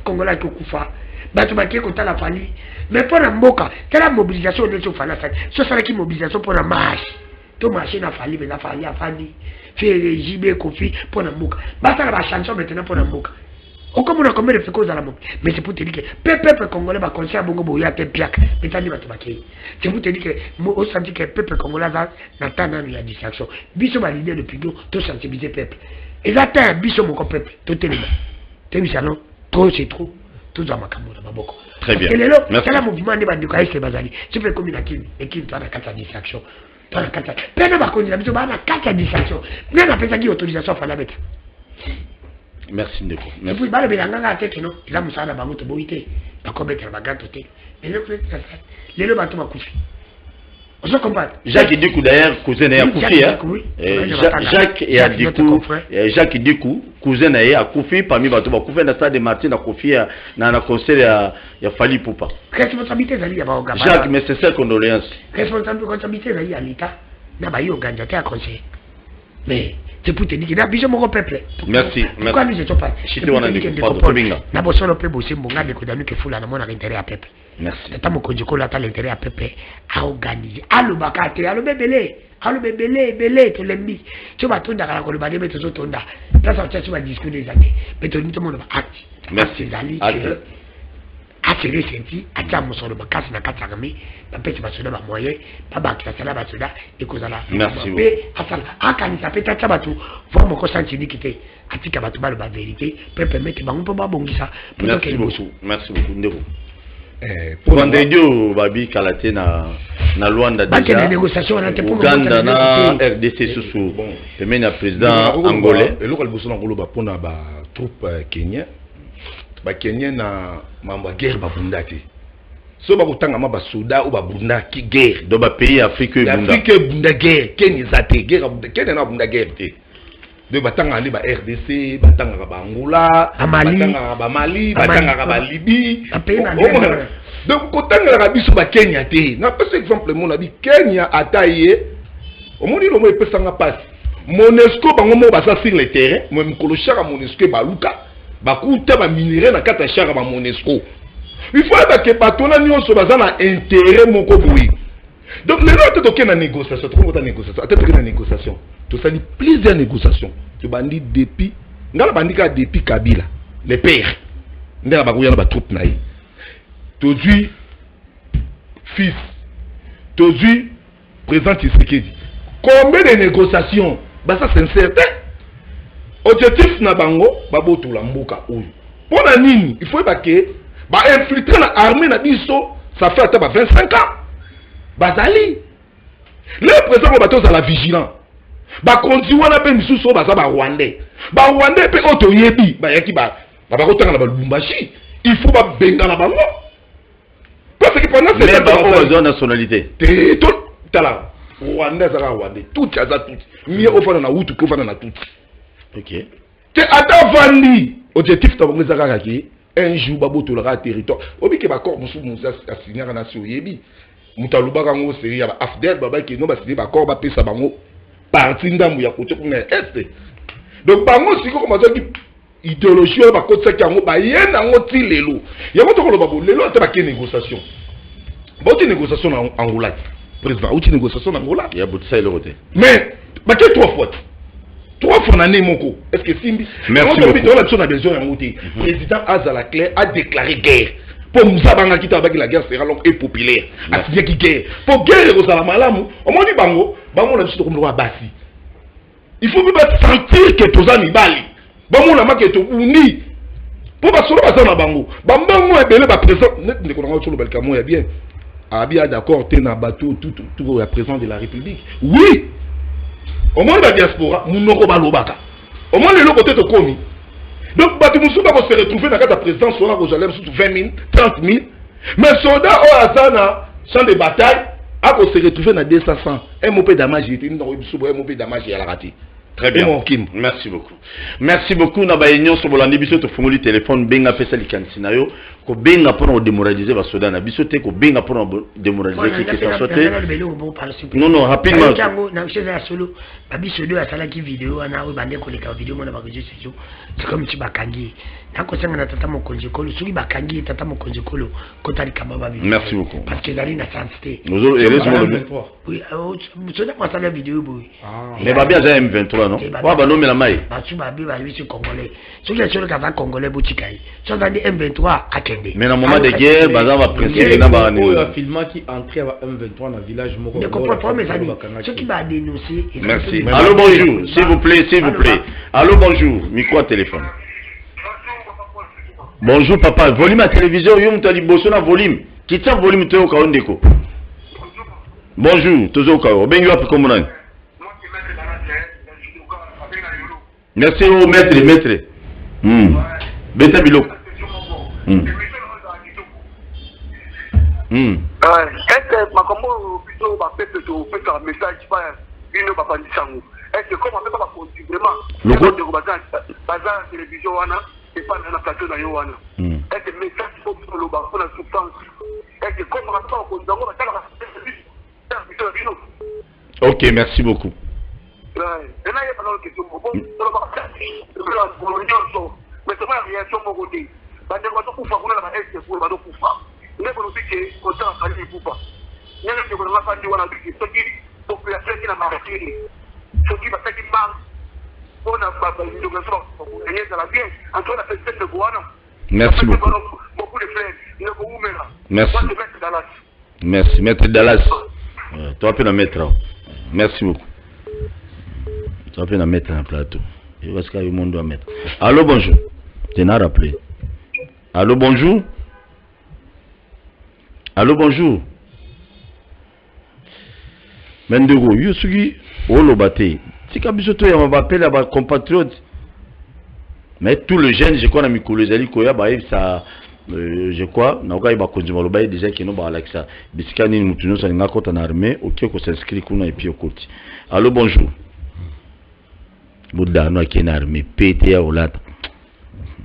Congolais qui koufa, batu baké kota la famille. Mais pour la mboka, c'est la mobilisation de ce fala ça. Ce sera qui mobilisation pour la marche. Tout marché na fali, mais la fali a fali. Faire JB Kofi pour la mboka. Basta la chanson maintenant pour la mboka. On comme on a combien de fécos dans la mboka. Mais c'est pour te dire que peuple congolais va conseiller bongo boya te piak. Mais t'as dit batu baké. C'est pour te dire que moi on senti que peuple congolais n'attend pas la distraction. Biso va l'idée depuis nous, tout sensibiliser peuple. Et là t'as biso mon peuple, tout est là. salon, trop c'est trop. Tout ça, ma beaucoup. Très bien. Merci. C'est le mouvement de Bandouka et Bazali. Tu fais comme une akine, et qui doit la 4 distraction. Toi, la 4. Peine à conduire la maison, la 4 distraction. Bien la personne qui autorisation à la mettre. Merci, Ndeko. Et puis, bah, le bilan à tête, non. Il a moussé à la bamoute boité. Pas comme mettre la bagarre côté. Et le bateau m'a couché. On se comprend. Jacques Dikou d'ailleurs, cousin est à Koufi. Jacques est à Dikou. Jacques Dikou, cousin est à Koufi. Parmi bateau, Koufi na stade de Martin à Koufi na na conseil ya Fali Poupa. Responsabilité zali ya ba Ogaba. Jacques, mais c'est ça condoléances. Responsabilité zali ya l'État. Na ba yo ganja te à conseil. Mais c'est pour te dire qu'il y a besoin de mon peuple. Merci. Pourquoi nous étions pas? Je te demande de na bosso le peu bosser mon gars de kodanu que foula na mon intérêt à peuple. Merci. Tata mo konjiko la ta l'intérêt à peuple à organiser. Allo bakate, allo bebele to lembi. Tu vas tonda kala ko le bade meto zo tonda. Ça ça tu vas discuter des années. Mais tout le monde va acte. Merci. Attirer senti, attirer mon solo bakasi na katsagami, na peti basoda ba moyen, pa ba kisala basoda et kozala. Merci. Asala, akani sa peta tabatu, voir mon consenti nikité, atika batu ba la vérité, peut permettre bango po ba bongisa. Merci beaucoup. Merci beaucoup Ndeko. Pour Ndedio babi kalate na Luanda déjà. Uganda na RDC susu. Pemeni na président angolais. Et local bosso na ngolo ba pona ba troupe Kenya. Ba Kenya na mambo guerre ba bunda te. So ba kutanga ma ba soda ou ba bunda ki guerre do ba pays Afrique bunda. Afrique bunda guerre, Kenya zate guerre bunda, Kenya na bunda guerre te. De batanga ali ba RDC, batanga ba Angola, batanga ba Mali, batanga ba Libye. Donc kutanga la biso ba Kenya te. Na par exemple mon abi Kenya ataye. Au moins il mo epesanga passe. Monesco bango mo ba sa sur le terrain, mo mkolo chaka Monesco ba luka. Bakuta ba minerai na kata chaka ba Monesco. Il faut que patona nyonso bazana intérêt moko boui. Donc les autres toquent na négociation, tout le négociation, attends na négociation. Tout ça dit plusieurs négociations. Tu bandit depuis ngala bandika depuis Kabila, les pères. Ndela bakuya na ba troupe na yi. Tozui fils. Tozui président Tshisekedi. Combien de négociations? Bah ça c'est incertain. Objectif na bango baboto la mboka oyo. Pona nini il faut que ba infiltrer la armée na biso ça fait à 25 ans. Bazali. Le président bato za la vigilant. Ba konzi wana pe misuso baza ba Rwandais. Ba Rwandais pe oto yebi ba yaki ba kotanga na ba Lubumbashi. Il faut ba benga na bango. Parce que pendant cette période de nationalité. Tout tala Rwandais za Rwandais. Tout ça tout. Mieux au fond na Hutu ko fana na tout. Ok. Que attends Vandi. Objectif tabongo zaka ki un jour baboto la territoire. Obi ke ba corps musu musa asigner na so yebi. Mutaluba kango seri ya ba afdel baba ki no ba signer ba corps ba pesa bango parti ndambu ya kote kuna est. Donc bango siko comme ça idéologie ba kote ki yango ba yena ngo ti lelo. Yango to ko lo babo lelo ta ba ke négociation. Ba ti négociation en Angola. Président, ou ti négociation en Angola. Ya botsa le côté. Mais ba ke 3 fois. 3 fois l'année, Moko. Est-ce que Simbi? Merci beaucoup. Le président Azala Claire a déclaré guerre. Pour Moussabanga qui t'a la guerre sera longue et populaire. A signé qui guerre. Pour guerre aux Alamalamu, au moins du Bango, Bango l'a dit comme le roi Bassi. Il faut même sentir que tous amis Bali. Bango l'a marqué tout uni. Pour pas solo passer dans Bango. Bango est belé, présent. Net ne connaît pas sur le Balkamo, il y a bien. Abia d'accord, t'es dans bateau, tout la présidence de la République. Oui! Au moins la diaspora, nous n'aurons pas l'obaka. Au moins les côté de commis. Donc, Batimoussou va se retrouver dans la présidence sur la Rosalem sous 20 000, 30 000. Mais soldats au Hazana, champ de bataille, a se retrouver dans 200. Un mot d'amage, il était dans le mot d'amage et à la raté. Très bien. Merci beaucoup. Merci beaucoup. Na ba union so bolandi biso to fungoli téléphone benga pesa likansinayo ko benga pour démoraliser ba soda na biso te ko benga pour démoraliser qui ça sauter. Non rapidement. Na chez la solo ba biso do asala ki vidéo na o bande ko leka vidéo mona ba ko juste c'est comme tu bakangi. Na ko senga na tata mo konje kolo soki bakangi tata mo konje kolo ko tali kama ba vidéo. Merci beaucoup. Parce que dali na sensité. Nous heureusement le oui, soda ko asala vidéo boy. Mais ba bien za M23 non. Wa ba no mela mai. Ba tu ba bi ba lui congolais. Soki ya solo ka va congolais botikai. So dans M23 akende. Mais dans le moment de guerre, baza va presser na ba ni. Le film qui entrait à M23 dans le village Moko. Ne comprends pas mes amis. Ce qui va dénoncer. Merci. Allô bonjour, s'il vous plaît, s'il vous plaît. Allô bonjour, micro à téléphone. Bonjour papa, volume à télévision, yo mutali bosso na volume. Kitsa volume to ka ondeko. Bonjour, tozo ka. Ben yo api komunani. Merci au maître. Beta biloko. Est-ce que makambo plutôt ba peuple to fait un message pas une ba pandisango. Est-ce que comment même pas continuer vraiment. Le code de bazar télévision wana et pas dans la plateau na yo wana. Est-ce que message faut que le ba pour la substance. Est-ce que comment on va continuer on va faire la Ok, merci beaucoup. Et là, il y a pas de question. Bon, mais c'est pas une réaction pour côté. Bah, on va tout faire, on a la S pour le tout faire. Il y a pour que autant à aller pour pas. Il y a que on va faire du on a dit ce qui population qui n'a pas marqué. Ce qui va faire qui marche. On a pas de l'éducation pour gagner dans la vie. En tout cas, la fête de Guana. Merci beaucoup. Beaucoup de frères, il y a beaucoup de merci. Merci, maître Dallas. Toi, tu peux la mettre. Merci beaucoup. Tu peux la mettre dans le plateau. Je vois ce qu'il y a monde doit mettre. Allô, bonjour. Tu n'as rappelé. Allô, bonjour. Allô, bonjour. Mendego, Yusugi, Olobate. Si Kabisoto y a un appel à ma compatriote. Mais tout le jeune, je crois, dans mes Zali Koya, ça. Je crois, naoka iba konjima loba déjà qui no ba Alexa bisikani mutuno sa ngako ta na armée OK ko s'inscrit kuna et puis okoti. Allô bonjour. Budano qui na armée pété à olata.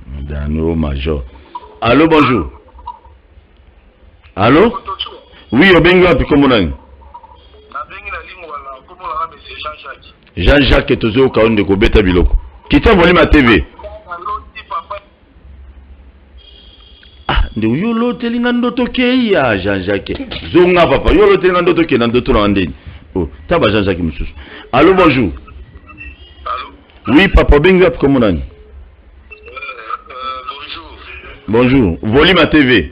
Budano major. Allô bonjour. Allô? Oui, obengo api komunani. Na bengi na limu wala komola ba monsieur Jean-Jacques. Jean-Jacques tozo ka onde ko beta biloko. Kita volume à TV. Nde yolo telinga ndoto ke ya Jean-Jacques zonga papa yolo telinga ndoto ke na ndoto na ndeni oh taba Jean-Jacques mususu. Allô bonjour. Allô oui papa benga comment on bonjour volume à TV.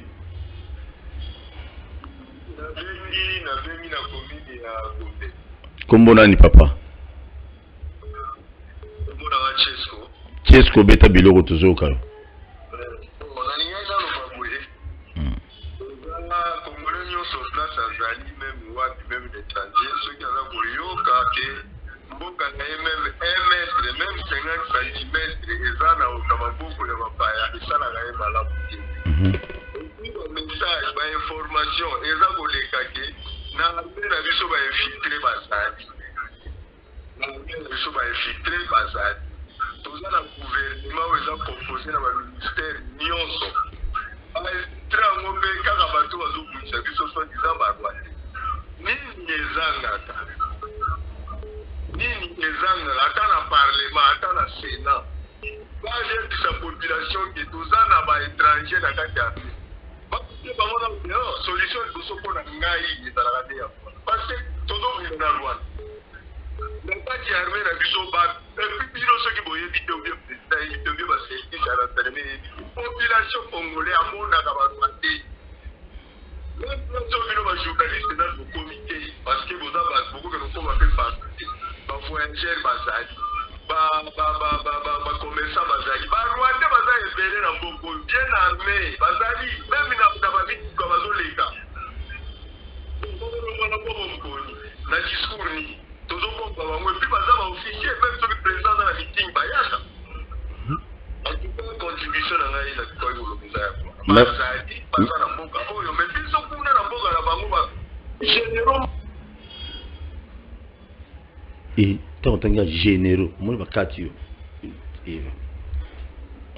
Kombo nani papa Chesco beta biloko tozoka généraux moi bakati yo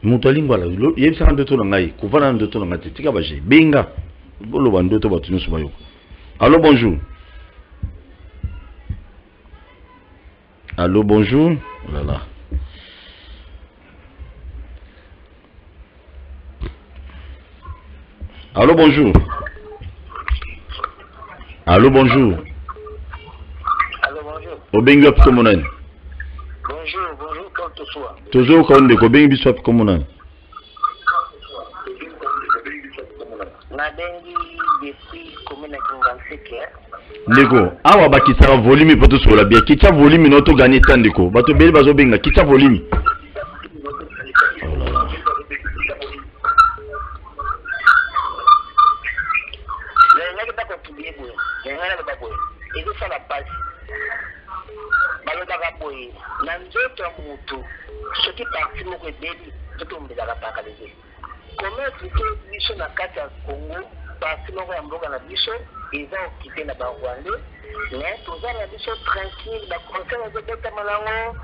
mutu alingwala yebisa ndoto na ngai kuvana ndoto na ngati tika baje benga bolo bandoto batu nyusu bayo. Allô bonjour. Allô bonjour. Voilà. Allô bonjour. Allô bonjour. Obengi api komunani. Bonjour, quand tu sois. Tozo ka onde ko bengi biso api komunani. Na bengi depuis commune Kinganseke. Ndeko, awa bakitaka volume poto sola bien. Kitsa volume no to gagner temps ndeko. Bato beli bazo benga kitsa volume. moko ebeli soki ombelaka paralysé. Comment expliquer biso na kati ya Congo parti moko ya mboka na biso eza occupé na barwandais mais toza na biso tranquille baconseil ezobetama nango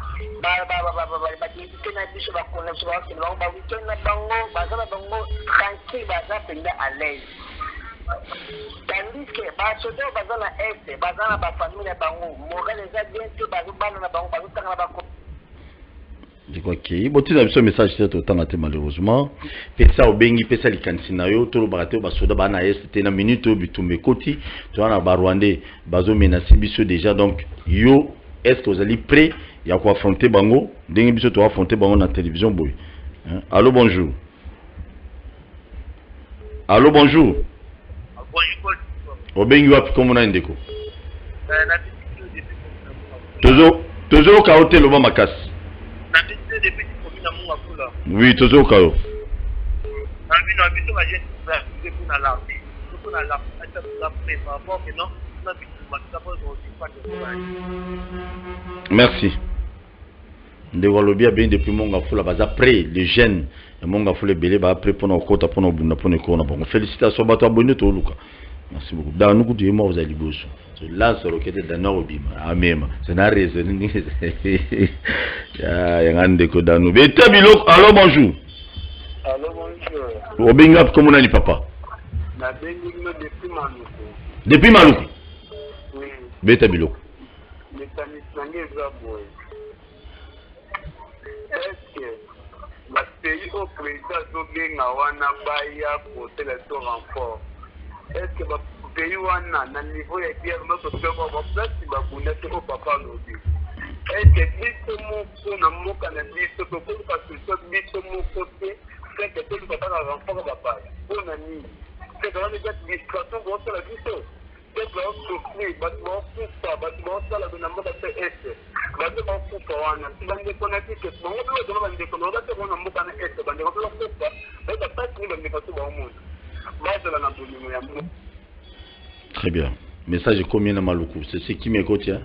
badepute na biso bakonnexe bakende bango baweekend na bango baza na bango tranquille baza mpenza à l'aise. Tandis que basoda baza na este baza na bafamille na bango moral eza bien te bazobana na bango bazotanga na bako. Ok, bon, tu as un message c'est autant malheureusement. Pesa obengi pesa likanisi na yo tolo barate basoda bana est na minute bitumbe koti to na barwandais bazo menacer biso déjà donc yo est-ce que vous allez prêt ya ko affronter bango ndenge biso to affronter bango na télévision boy. Allô bonjour. Allô bonjour. Obengi wapi comme na ndeko. Tozo ka hotel ba makasi. Oui, tout au cas. Merci. Ndewalobi a bien depuis mon gafou la base après les jeunes et mon gafou les belé ba après pour nos côtes pour nos bunda pour nos cornes bon félicitations bato abonné to luka. Merci beaucoup. Dans nous du moi vous allez bosser. Là sur roquette dans même c'est na raison ya ngande ko danu beta biloko. Allô bonjour. Allô bonjour. Obenga comme nani papa Na bengi depuis Maluku. Depuis Maluku. Oui. Beta biloko. Les Tanzaniens zaboy. Est-ce que le pays au président zogenga wana baya côté le tour renfort. Est-ce que le pays wana na niveau ya guerre notre peuple va place ba bunda te au papa lobi. Est-ce que biso moko na moka na biso to ko parce que biso moko te fait que tout papa na renfort ba baya. On a ni. C'est dans les distraction pour la biso. C'est pour souffrir, bah tu vas souffrir, bah tu vas ça la bonne mode de est. Bah tu vas souffrir wana. Tu vas me connecter que mon gars doit demander de connecter on a moka na est, bah tu vas souffrir. Bah tu vas pas ni pas tout au monde. Bah de la nature ya mo. Très bien. Message combien na Maluku? C'est ce qui m'écoute ya.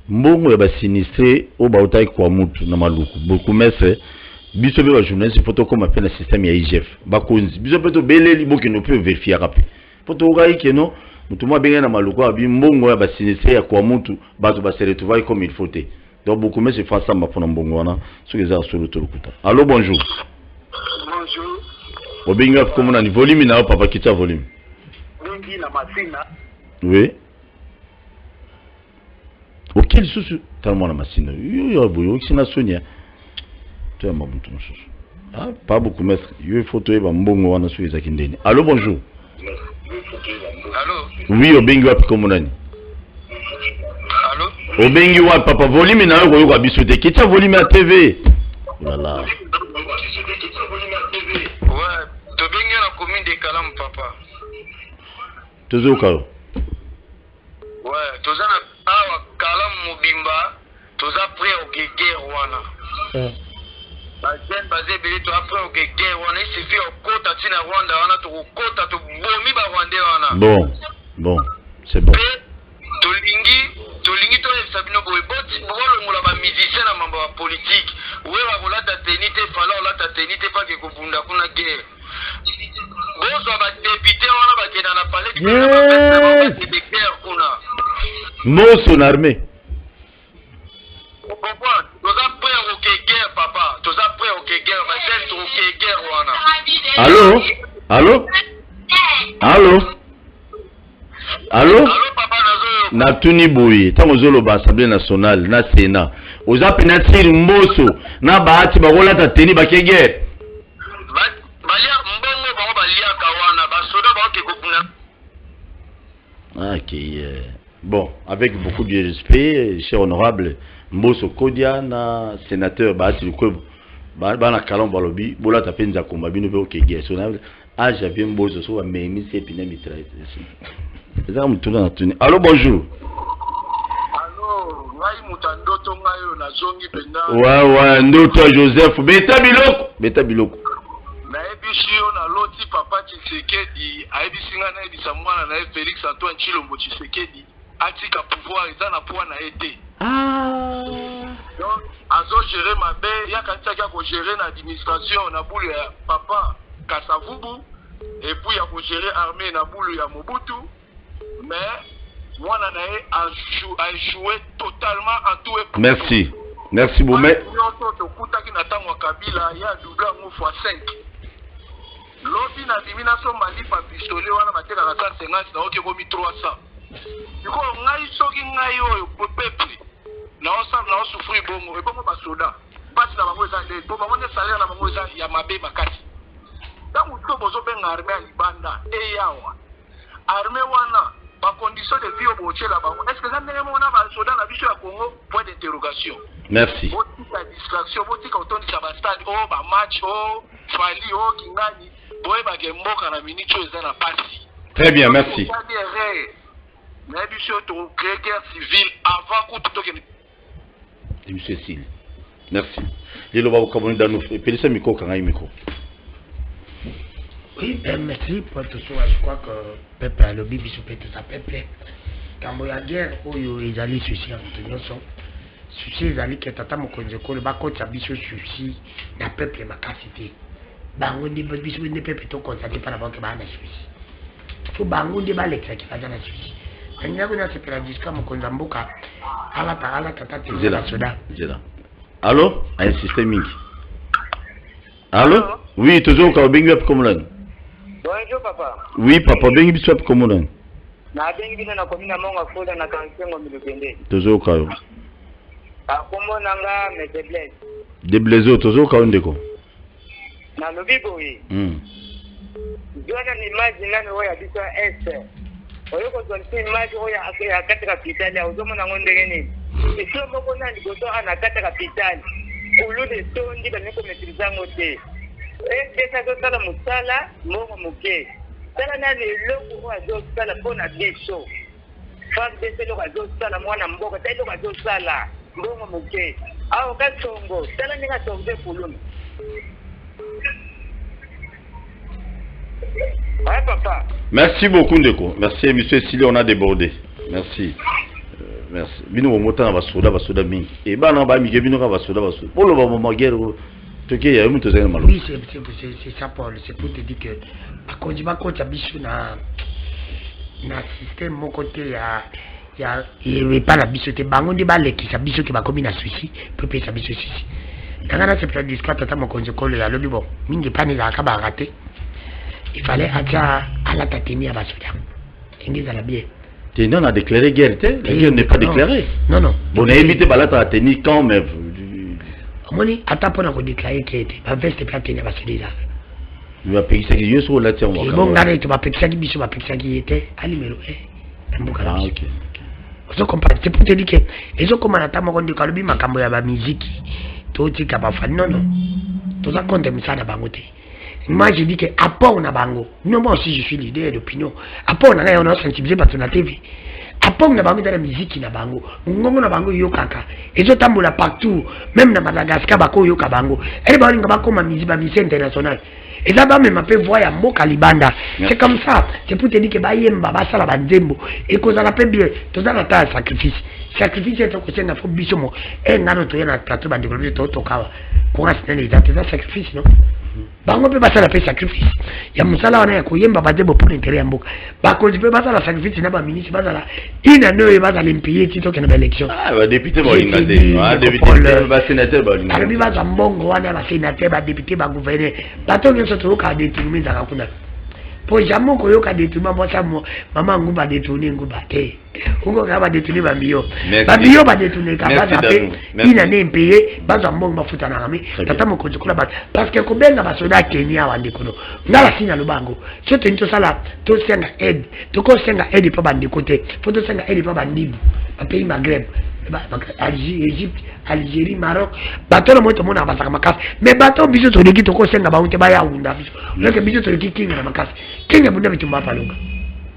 Mbongo ya ba sinistré au bautai kwa mutu na Maluku. Beaucoup messe biso be ba journaliste photo comme appelle le système ya IGF. Ba konzi. Biso peto beleli boki no peut vérifier rapide. Photo gai ke no mutu mwa benga na Maluku abi mbongo ya ba sinistré ya kwa mutu bato ba se retrouver comme il faut te. Donc beaucoup messe fa samba pona mbongo wana so keza solo to lukuta. Allô bonjour. Bonjour. Obenga comme na ni volume na papa kita volume. La machine. Oui. Auquel souci tellement la machine. Yo boyo kina sonia. Tu as mabuntu souci. Ah, pas beaucoup maître. Yo photo e ba mbongo wana so ezaki ndeni. Allô bonjour. Allô. Oui, obengi wapi komonani. Allô. Obengi wapi papa volume na yo ko biso te. Kita volume à TV. Voilà. Ouais, to bengi na commune de Kalam papa. Toujours kao. Ouais, toza na awa Kalam Mobimba, toza prêt au guerre wana. Ba jeune basé belé to après au guerre wana, il suffit au kota tina Rwanda wana to kota to bomi ba Rwandais wana. Bon, c'est bon. Tolingi to sabino boy bot bolo mula ba musicien na mambo ya politique. Wewe wala ta tenite fala wala ta tenite pa ke kubunda kuna guerre. Bonsoir ba député wana ba kena na palais du guerre kuna. Mot son armée. Pourquoi? Nous avons pris au guerre papa. Nous avons pris au guerre ma tête au guerre wana. Allô? Allô? Allô? Allô? Allô papa nazo. Na tuni boye, tango zolo ba Assemblée nationale na Sénat. Oza penatiri mboso na baati bakola ta teni ba kege. Balia mbongo ba balia kawana ba soda ba ke kopuna. Ok. Bon, avec beaucoup de respect, cher honorable Mboso Kodia na sénateur baati lukwebo. Ba na kalon balobi, bola ta penza komba bino pe okege. Sonable ah j'avais Mboso so ba memi se pina mitraille. Allô, bonjour. Allô, ngai mutandoto ngayo na zongi penda. Ouais, ndoto Joseph, beta biloko. Na ebisi yo na loti papa Tshisekedi, aebisi nga na ebisa mwana na Félix Antoine Tshilombo Tshisekedi, atika pouvoir eza na pouvoir na été. Ah. Donc, azo gérer ma bé, il y a quand il y a gérer l'administration, na boule ya papa Kasavubu, et puis il y a gérer armée na boule ya Mobutu, mais moi a échoué totalement en tout et pour Merci. Merci beaucoup. Mais Kabila, il y a doublé en fois 5. L'autre na dimina so mali pa pistolet wana bateka na 150 na oke komi 300. Diko ngai soki ngai oyo peuple na souffrir bongo et bongo ba soda. Basi na bango eza ndé, bo bango ne salaire na bango eza ya mabe makasi. Tangu to bozo benga armée ya Libanda e yawa. Armée wana ba condition de vie obochela bango. Est-ce que ça ndenge mona ba soda na biso ya Congo? Point d'interrogation. Merci. Botika distraction, botika otondi sa ba stade o ba match o fali o kingani. Très bien, merci. Monsieur Sil. Merci. Oui, merci pour tout ça. Je crois que le peuple a le bibi sur tout peuple. Quand il y a guerre, ils allaient souci en tension. Souci, ils allaient que tata mon conjecole, le bas côté biso souci, la peuple ma capacité. Bango ndi biso ndi pepe to constater par rapport que ba na Suisse. Faut bango ndi ba lexa qui va dans la Suisse. Kanya kuna sepela jusqu'à mon konzamboka ala tata te la soda. Allô? Un système mingi. Allô? Oui, toujours ka bengi up comme là. Bonjour papa. Oui papa, bengi biso up comme là. Na bengi na komina monga foda na kansengo milukende. Toujours ka yo. Akomo nanga me deblesse. Deblezo toujours ka ndeko. Na lobibo yi. Jona ni imagine nani oya bisa est. Oyo ko zon si imagine oya ya kata capital ya uzomo na ngondenge ni. Isio moko nani goto ana kata capital. Ulu de tondi ba niko metrizango te. Desa do sala musala mongo muke. Sala nani loko wa do sala pona biso. Fam desa lo ka do sala mwana mboka taito ka do sala mongo muke. Awo ka songo sala ninga songo fulumi. Ouais, papa. Merci beaucoup, Ndeko. Merci, monsieur Sili, on a débordé. Merci. Merci. Bino au motan va soda mi. Et bah non bah mi bino va soda. Pour le moment guerre, tu sais il y a mucho zéro malo. Oui, c'est ça Paul, c'est pour te dire que à cause du bac biso na système mon côté il pas la biso te bango de balle qui sa biso qui va comme na Suisse, peut sa biso Suisse. Nangana c'est plus discret tata mon konjekole ya lobi bon. Mingi pani za ka ba raté. Il fallait à la tatini à Basoda. Ingis à la bière. Non, on a déclaré guerre. La guerre n'est pas déclarée. Non, non. On a évité Balata à tenir quand même. Moni, attends pour nous déclarer que ma veste est platine à Basoda. Il va payer ça qui est sur la terre. Et bon, regardez, tu vas payer ça qui biso, va payer ça qui était à numéro 1. Ah, ok. C'est pour te dire que les autres comment attends mon de Kalubi ma cambo ya ba musique. Tout ce qui a pas fait non non. Tout ça compte mais ça na bangote. Moi je dis que apport na bango. Non moi aussi je suis leader d'opinion. Apport na on a sensibilisé par la TV. Apport na bango dans la musique na bango. Ngongo na bango yo kaka. Et autres tambola partout, même na Madagascar bako yo ka bango. Et ba linga bako ma musique internationale. Et là-bas même peut voir ya mboka libanda. C'est comme ça. C'est pour te dire que ba yemba ba sala ba nzembo et ko za la bien to za na ta sacrifice. Sacrifice c'est ko sena fo bisomo. Et ngano to yana plateau ba développer to kawa. Ko asina les sacrifice non. Bango pe basala pe sacrifice ya musala wana ya koyemba badebo pour l'intérêt ya mboka bakonzi pe basala sacrifice na ba ministre basala ina no e basala impier tito ke na élection ba député ba ingade député ba sénateur ba ingade arabi ba mbongo wana ba sénateur ba député ba gouverneur bato nyoso to ka détourner za kuna po jamo ko yo ka détourner mo sa mama nguba détourner nguba te ungo ka ba détourner ba biyo ba détourner ka ba pe ina ne impier ba mbongo mafuta na ngami tata mo ko jukula ba parce que ko benga ba soda Kenya wande kono ngala sinya lubango sote nto sala to senga aide to ko senga aide pa bande côté faut to senga aide pa bandibu ba pays Maghreb Algérie, Maroc, bateau le moto mona basaka makasi, mais bateau biso to leki to ko senga ba unte ba ya unda biso. Le biso to leki kinga makasi. Kinga bunda bitumba palunga.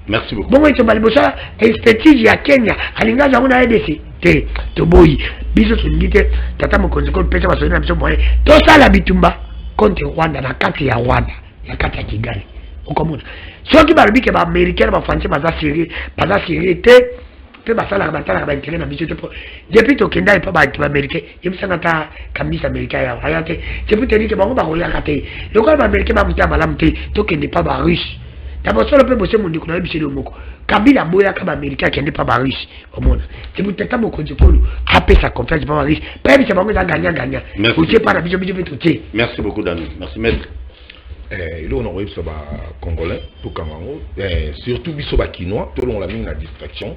Merci beaucoup. Bon to balibosa expertise ya Kenya, alingaza una EDC. Te to boyi. Biso to ngite tata mokonzi ko pesa basona biso moye. To sala bitumba konte Rwanda na kati ya Rwanda, ya kati ya Kigali. Ukomuna. Soki balibike ba Americain ba Français baza série te pe basala batala ba intérêt na biso te depuis to kenda pa ba américain yebisanga ta kamisa américain ya hayate c'est pour te dire que bango ba kolia kate le quoi ba américain ba muta malam te to kende pa ba russe d'abord solo pe bosé mundi kuna biso moko kabila boya ka ba américain kende pa ba russe omona c'est pour tata moko dikolo apé sa confiance pa ba russe pe biso bango za gagner ou tu pas na biso tout te. Merci beaucoup Dani, merci maître. Là on aurait ça ba congolais tout Cameroun surtout biso ba kinois tout on l'a mis na distraction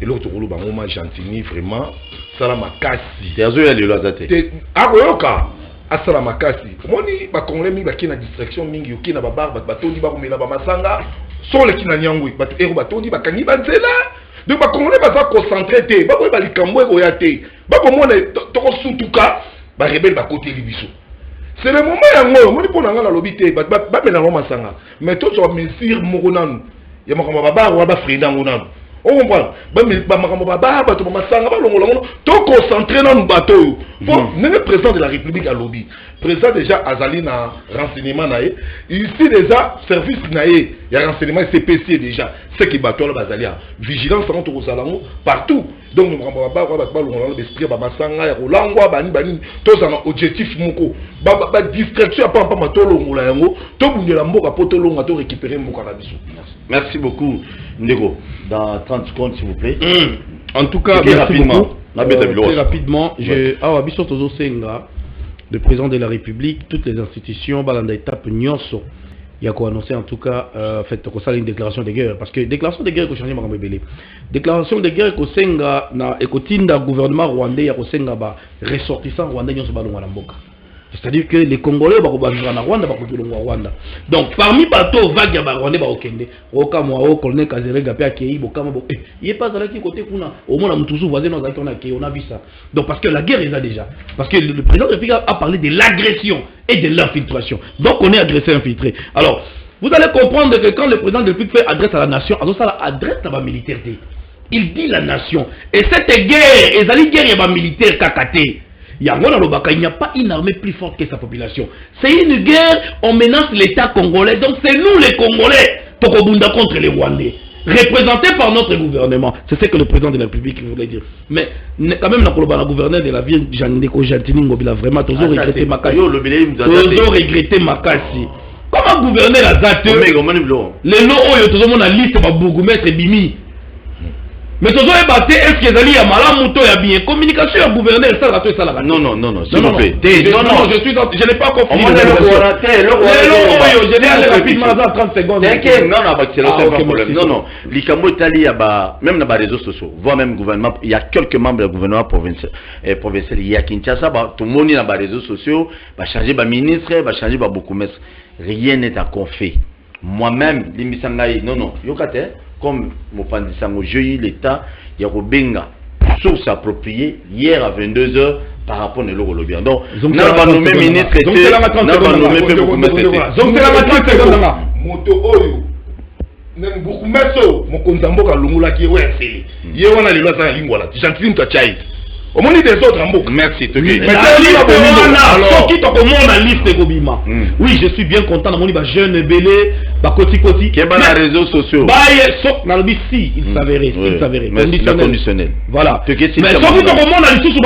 et l'autre rôle ba moment gentini vraiment sala makasi tezo ya lelo azate akoyoka asala makasi moni ba congolais mi ba kina distraction mingi okina ba barba batondi ba komela ba masanga sole kina nyangwe ba ero batondi ba kangi ba nzela donc ba congolais ba za concentrer te ba boy ba likambo ko ya te ba komona to ko sutuka ba rebelle ba côté libiso. C'est le moment où on dit pour la lobité, bah maintenant on masanga. Mais tout sur mesure moronanu, il y a ma baba ou ma frida moronanu. On comprend. Bah ma baba, bah tout masanga, bah l'on tout concentré dans le bateau. Bon, même le président de la République à lobby, président déjà Azali na renseignement naé, ici déjà service naé, il y a renseignement CPC déjà, c'est qui bateau là Azali vigilance entre aux alentours partout. Donc nous avons pas l'esprit ba masanga ya rolangwa bani tous en objectif moko ba distraction pas matolo ngola yango to bundela mboka potolo ngato récupérer mboka na biso. Merci beaucoup Ndeko. Dans 30 secondes s'il vous plaît. En tout cas merci beaucoup. Très rapidement, Abisso Tozo Senga, le président de la République, toutes les institutions balanda étape nyonso. Il y a quoi annoncer en tout cas fait une déclaration de guerre parce que déclaration de guerre ko changer makambo belé. Déclaration de guerre ko senga na ekotinda gouvernement rwandais ya ko senga ba ressortissant rwandais nyonso ba longwa na mboka. C'est-à-dire que les Congolais vont vivre en Rwanda, vont Rwanda. Donc parmi bateaux vagues ya ba Rwandais ba okende, oka mo colonel Kazerega pe akei bokama bo. Il est pas dans qui côté kuna au moins na mtuzu voisin dans on a qui on a vu ça. Donc parce que la guerre est là déjà. Parce que le président de la République a parlé de l'agression et de l'infiltration. Donc on est agressé infiltré. Alors, vous allez comprendre que quand le président de la République fait adresse à la nation, alors ça adresse à la militaire. Il dit la nation. Et cette guerre, et cette guerre est militaire kakaté. Il n'y a pas une armée plus forte que sa population. C'est une guerre, on menace l'État congolais. Donc c'est nous les Congolais, Tokobunda contre les Rwandais, représentés par notre gouvernement. C'est ce que le président de la République voulait dire. Mais quand même, le gouverneur de la ville, Jean-Ndeko Jantini Ngobila, vraiment, toujours regretté Makassi. Toujours regretté Makassi. Comment gouverner la ZAT? Les lots, tout le monde a liste, Bourgoumètre Bimi. Mais tout le monde est-ce que Zali a malin ou a bien communication à gouverneur ça la ça non s'il vous plaît non je n'ai pas encore fini je vais aller rapidement dans 30 secondes non likambo tali ya ba même dans les réseaux sociaux voire même gouvernement il y a quelques membres du gouvernement provincial il y a Kinshasa tout le monde dans les réseaux sociaux va changer ba ministre va changer ba beaucoup mais rien n'est encore fait moi-même l'imisangai non yokate comme mon pandisango jeudi l'État il y a Robenga source appropriée hier à 22h par rapport à l'euro lobby donc n'a pas nommé ministre n'a pas nommé beaucoup donc c'est la 30 secondes moto oyo même beaucoup meso mon konzambo ka lungula ki weseli yewona lelo sa lingwala gentile mtachai au monde des autres en boucle. Merci. Oui, je suis bien content. Mon jeune belé, koti. Qui est dans les réseaux sociaux. Il s'avérait. Conditionnel. Voilà. Mais sauf que monde a dit sur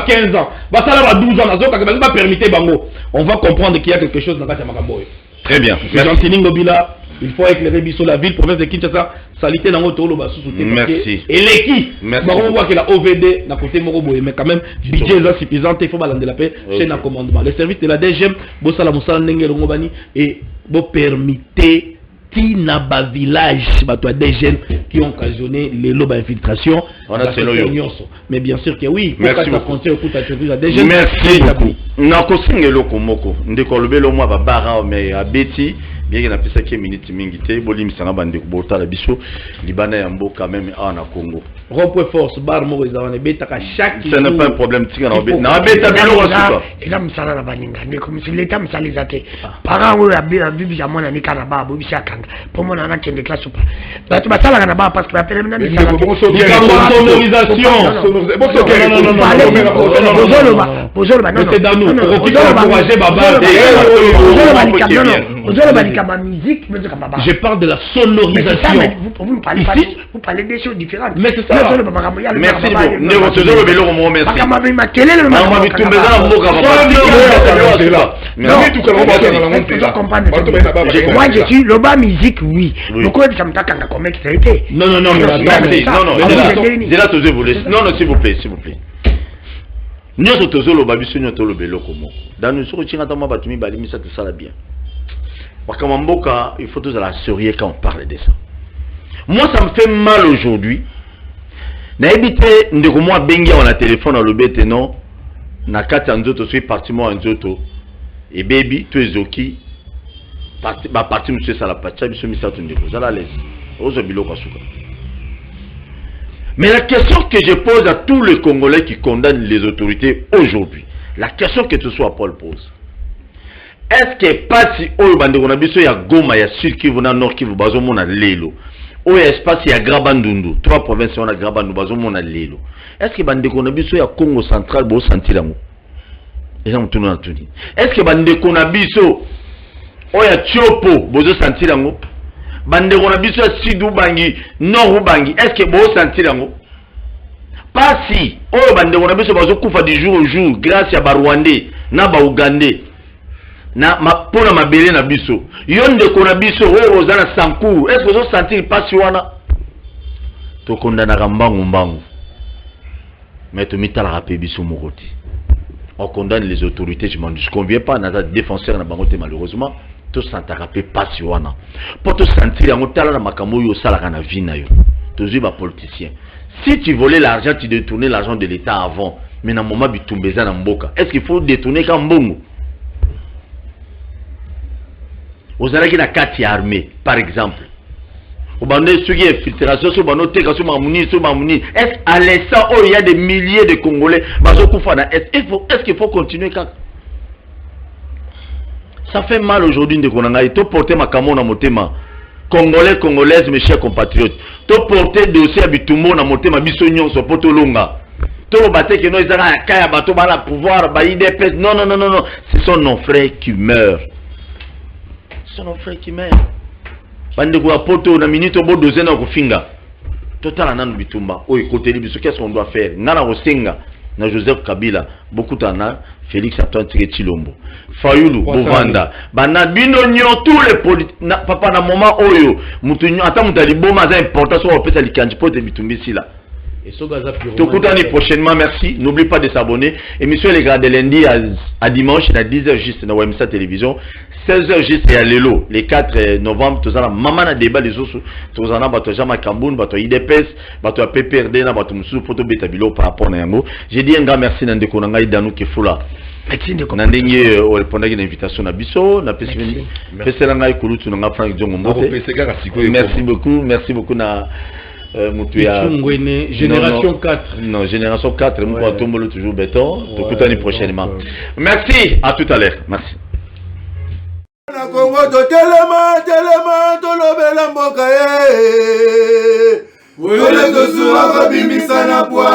15 ans, 12 ans, pas permettre bango. On va comprendre qu'il y a quelque chose dans la Makamboy. Très bien. C'est Jean-Tini Ngobila. Il faut éclairer Bisso la ville, province de Kinshasa, salité dans l'auto, merci. Et l'équipe, on voit que la OVD n'a côté Moroboé, mais quand même, budget est suffisant, il faut balancer la paix, c'est un commandement. Le service de la DGM, Bossala Moussala Nengel Ngobani, et vous permettez, Tinaba village, des jeunes qui ont occasionné les lobes d'infiltration. Mais bien sûr que oui, merci beaucoup. Merci beaucoup. Nakosenge lokomoko, ndekolobelo moi babara mais abeti. Bien qu'il y ait un peu de minutes, Bolim Sanabandi, Bota, la Bisso, Libanais, Ambo, quand même, en Congo. Rempoué force, bar, Maurice, chaque jour. Ce n'est pas un problème, tu as et là, Msala la Baninga, comme si l'État me salisait. Parents, oui, à Bibi, à mon ami Kanaba, Bobi Sakang, pour mon anak qui est de classe ou pas. Tu vas ça là-bas parce que la peine est musique, je parle de la sonorisation. Vous parlez des choses différentes. Mais c'est ça. Merci moi je suis le bas musique, oui. Pourquoi ça me tape comme extrait? Non, s'il vous plaît. Nous sommes tous le babi sur notre bélo comme dans nous sommes tous en batumi balimi ça tout ça là bien. Parce qu'en Mboka, il faut tous à la sérieux quand on parle de ça. Moi ça me fait mal aujourd'hui. Na ebité ndeko moi bengi on a téléphone à l'obété non. Na kati nzoto suis parti moi nzoto. Et baby tu es oki. Parti monsieur ça la pacha biso misa tu ndeko. Ça la laisse. Ozo bilo kwa suka. Mais la question que je pose à tous les Congolais qui condamnent les autorités aujourd'hui, la question que ce soit Paul pose, est-ce que pas si au Banderonabiso ya Goma ya Sud Kivu na Nord Kivu bazo mona lelo, au espace ya Grabandundu, 3 provinces on a Grabandundu bazo mona lelo, est-ce que Banderonabiso ya Congo central bo sentir amu? Et ça mutuna tuni. Est-ce que Banderonabiso o ya Chopo bozo sentir amu? Bandeko na biso Sud Ubangi, Nord Ubangi, est-ce que vous sentez yango? Pas si, oh bandeko na biso bazo kufa du jour au jour grâce à Barwandais, na ba Ougandais. Na pona mabele na biso. Yonde ko na biso o ozana Sankuru, est-ce que vous sentez pas si wana? To kondana rambangu mbangu. Mais to mitala rapé biso mokoti. On condamne les autorités, je conviens pas na défenseur na bangote malheureusement. Tout s'entarapé pas si wana. Pour te sentir en tala na makambo yo sala na vie na yo. Toujours ba politicien. Si tu volais l'argent, tu détournais l'argent de l'État avant. Mais na moment bitumbeza na mboka. Est-ce qu'il faut détourner quand mbongo? Aux alaki na kati armée par exemple. Au bandé ceux qui infiltration sur bano teka sur mamuni. Est-ce à l'instant où il y a des milliers de Congolais bazo kufa na est-ce qu'il faut continuer quand? Ça fait mal aujourd'hui de Konanga. Il faut porter ma camon à motema. Congolais, Congolaises, mes chers compatriotes. Il faut porter dossier à Bitumbo à motema. Bisognon, so poto longa. Tout battre que nous avons un cas à bateau, à pouvoir, à IDPS. Non. Ce sont nos frères qui meurent. Ce sont nos frères qui meurent. Bandeko à poto, na minute au bout de zena au finga. Total anan Bitumba. Oh, côté libiso, qu'est-ce qu'on doit faire? Nana Rosenga. Na Joseph Kabila, beaucoup d'ana, Félix Antoine Chilombo, Fayoulou, Bovanda, Bana Bino Nyon, tous les politiques, papa na moment oyo, Moutounyo, attends, Moutali Boma, c'est important, soit on peut s'allier candidat de Bitumbi là. Et ce Gaza Piro. Tokutani prochainement, merci. N'oublie pas de s'abonner. Émission les gars de lundi à dimanche, à 10h juste dans WMSA Télévision. 16h juste et à Lelo, le 4 novembre, tout ça, maman a débat les autres, tout ça, bato Jama Kamboun, bato IDPS, bato PPRD, bato Moussou, Poto Betabilo par rapport à Yango. J'ai dit un grand merci dans des konanga Danou Kefoula. Nandenge répondre à une invitation à Bisso, na pessimini. Peselanga Kulutu na Frank Djongombo. Merci beaucoup na Génération 4. Non, Génération 4, nous va tomber toujours béton. Tout l'année prochainement. Merci, à tout à l'heure. Merci. Na Congo to telema tolobela mboka ye. Wele to suwa kabimisa na poa.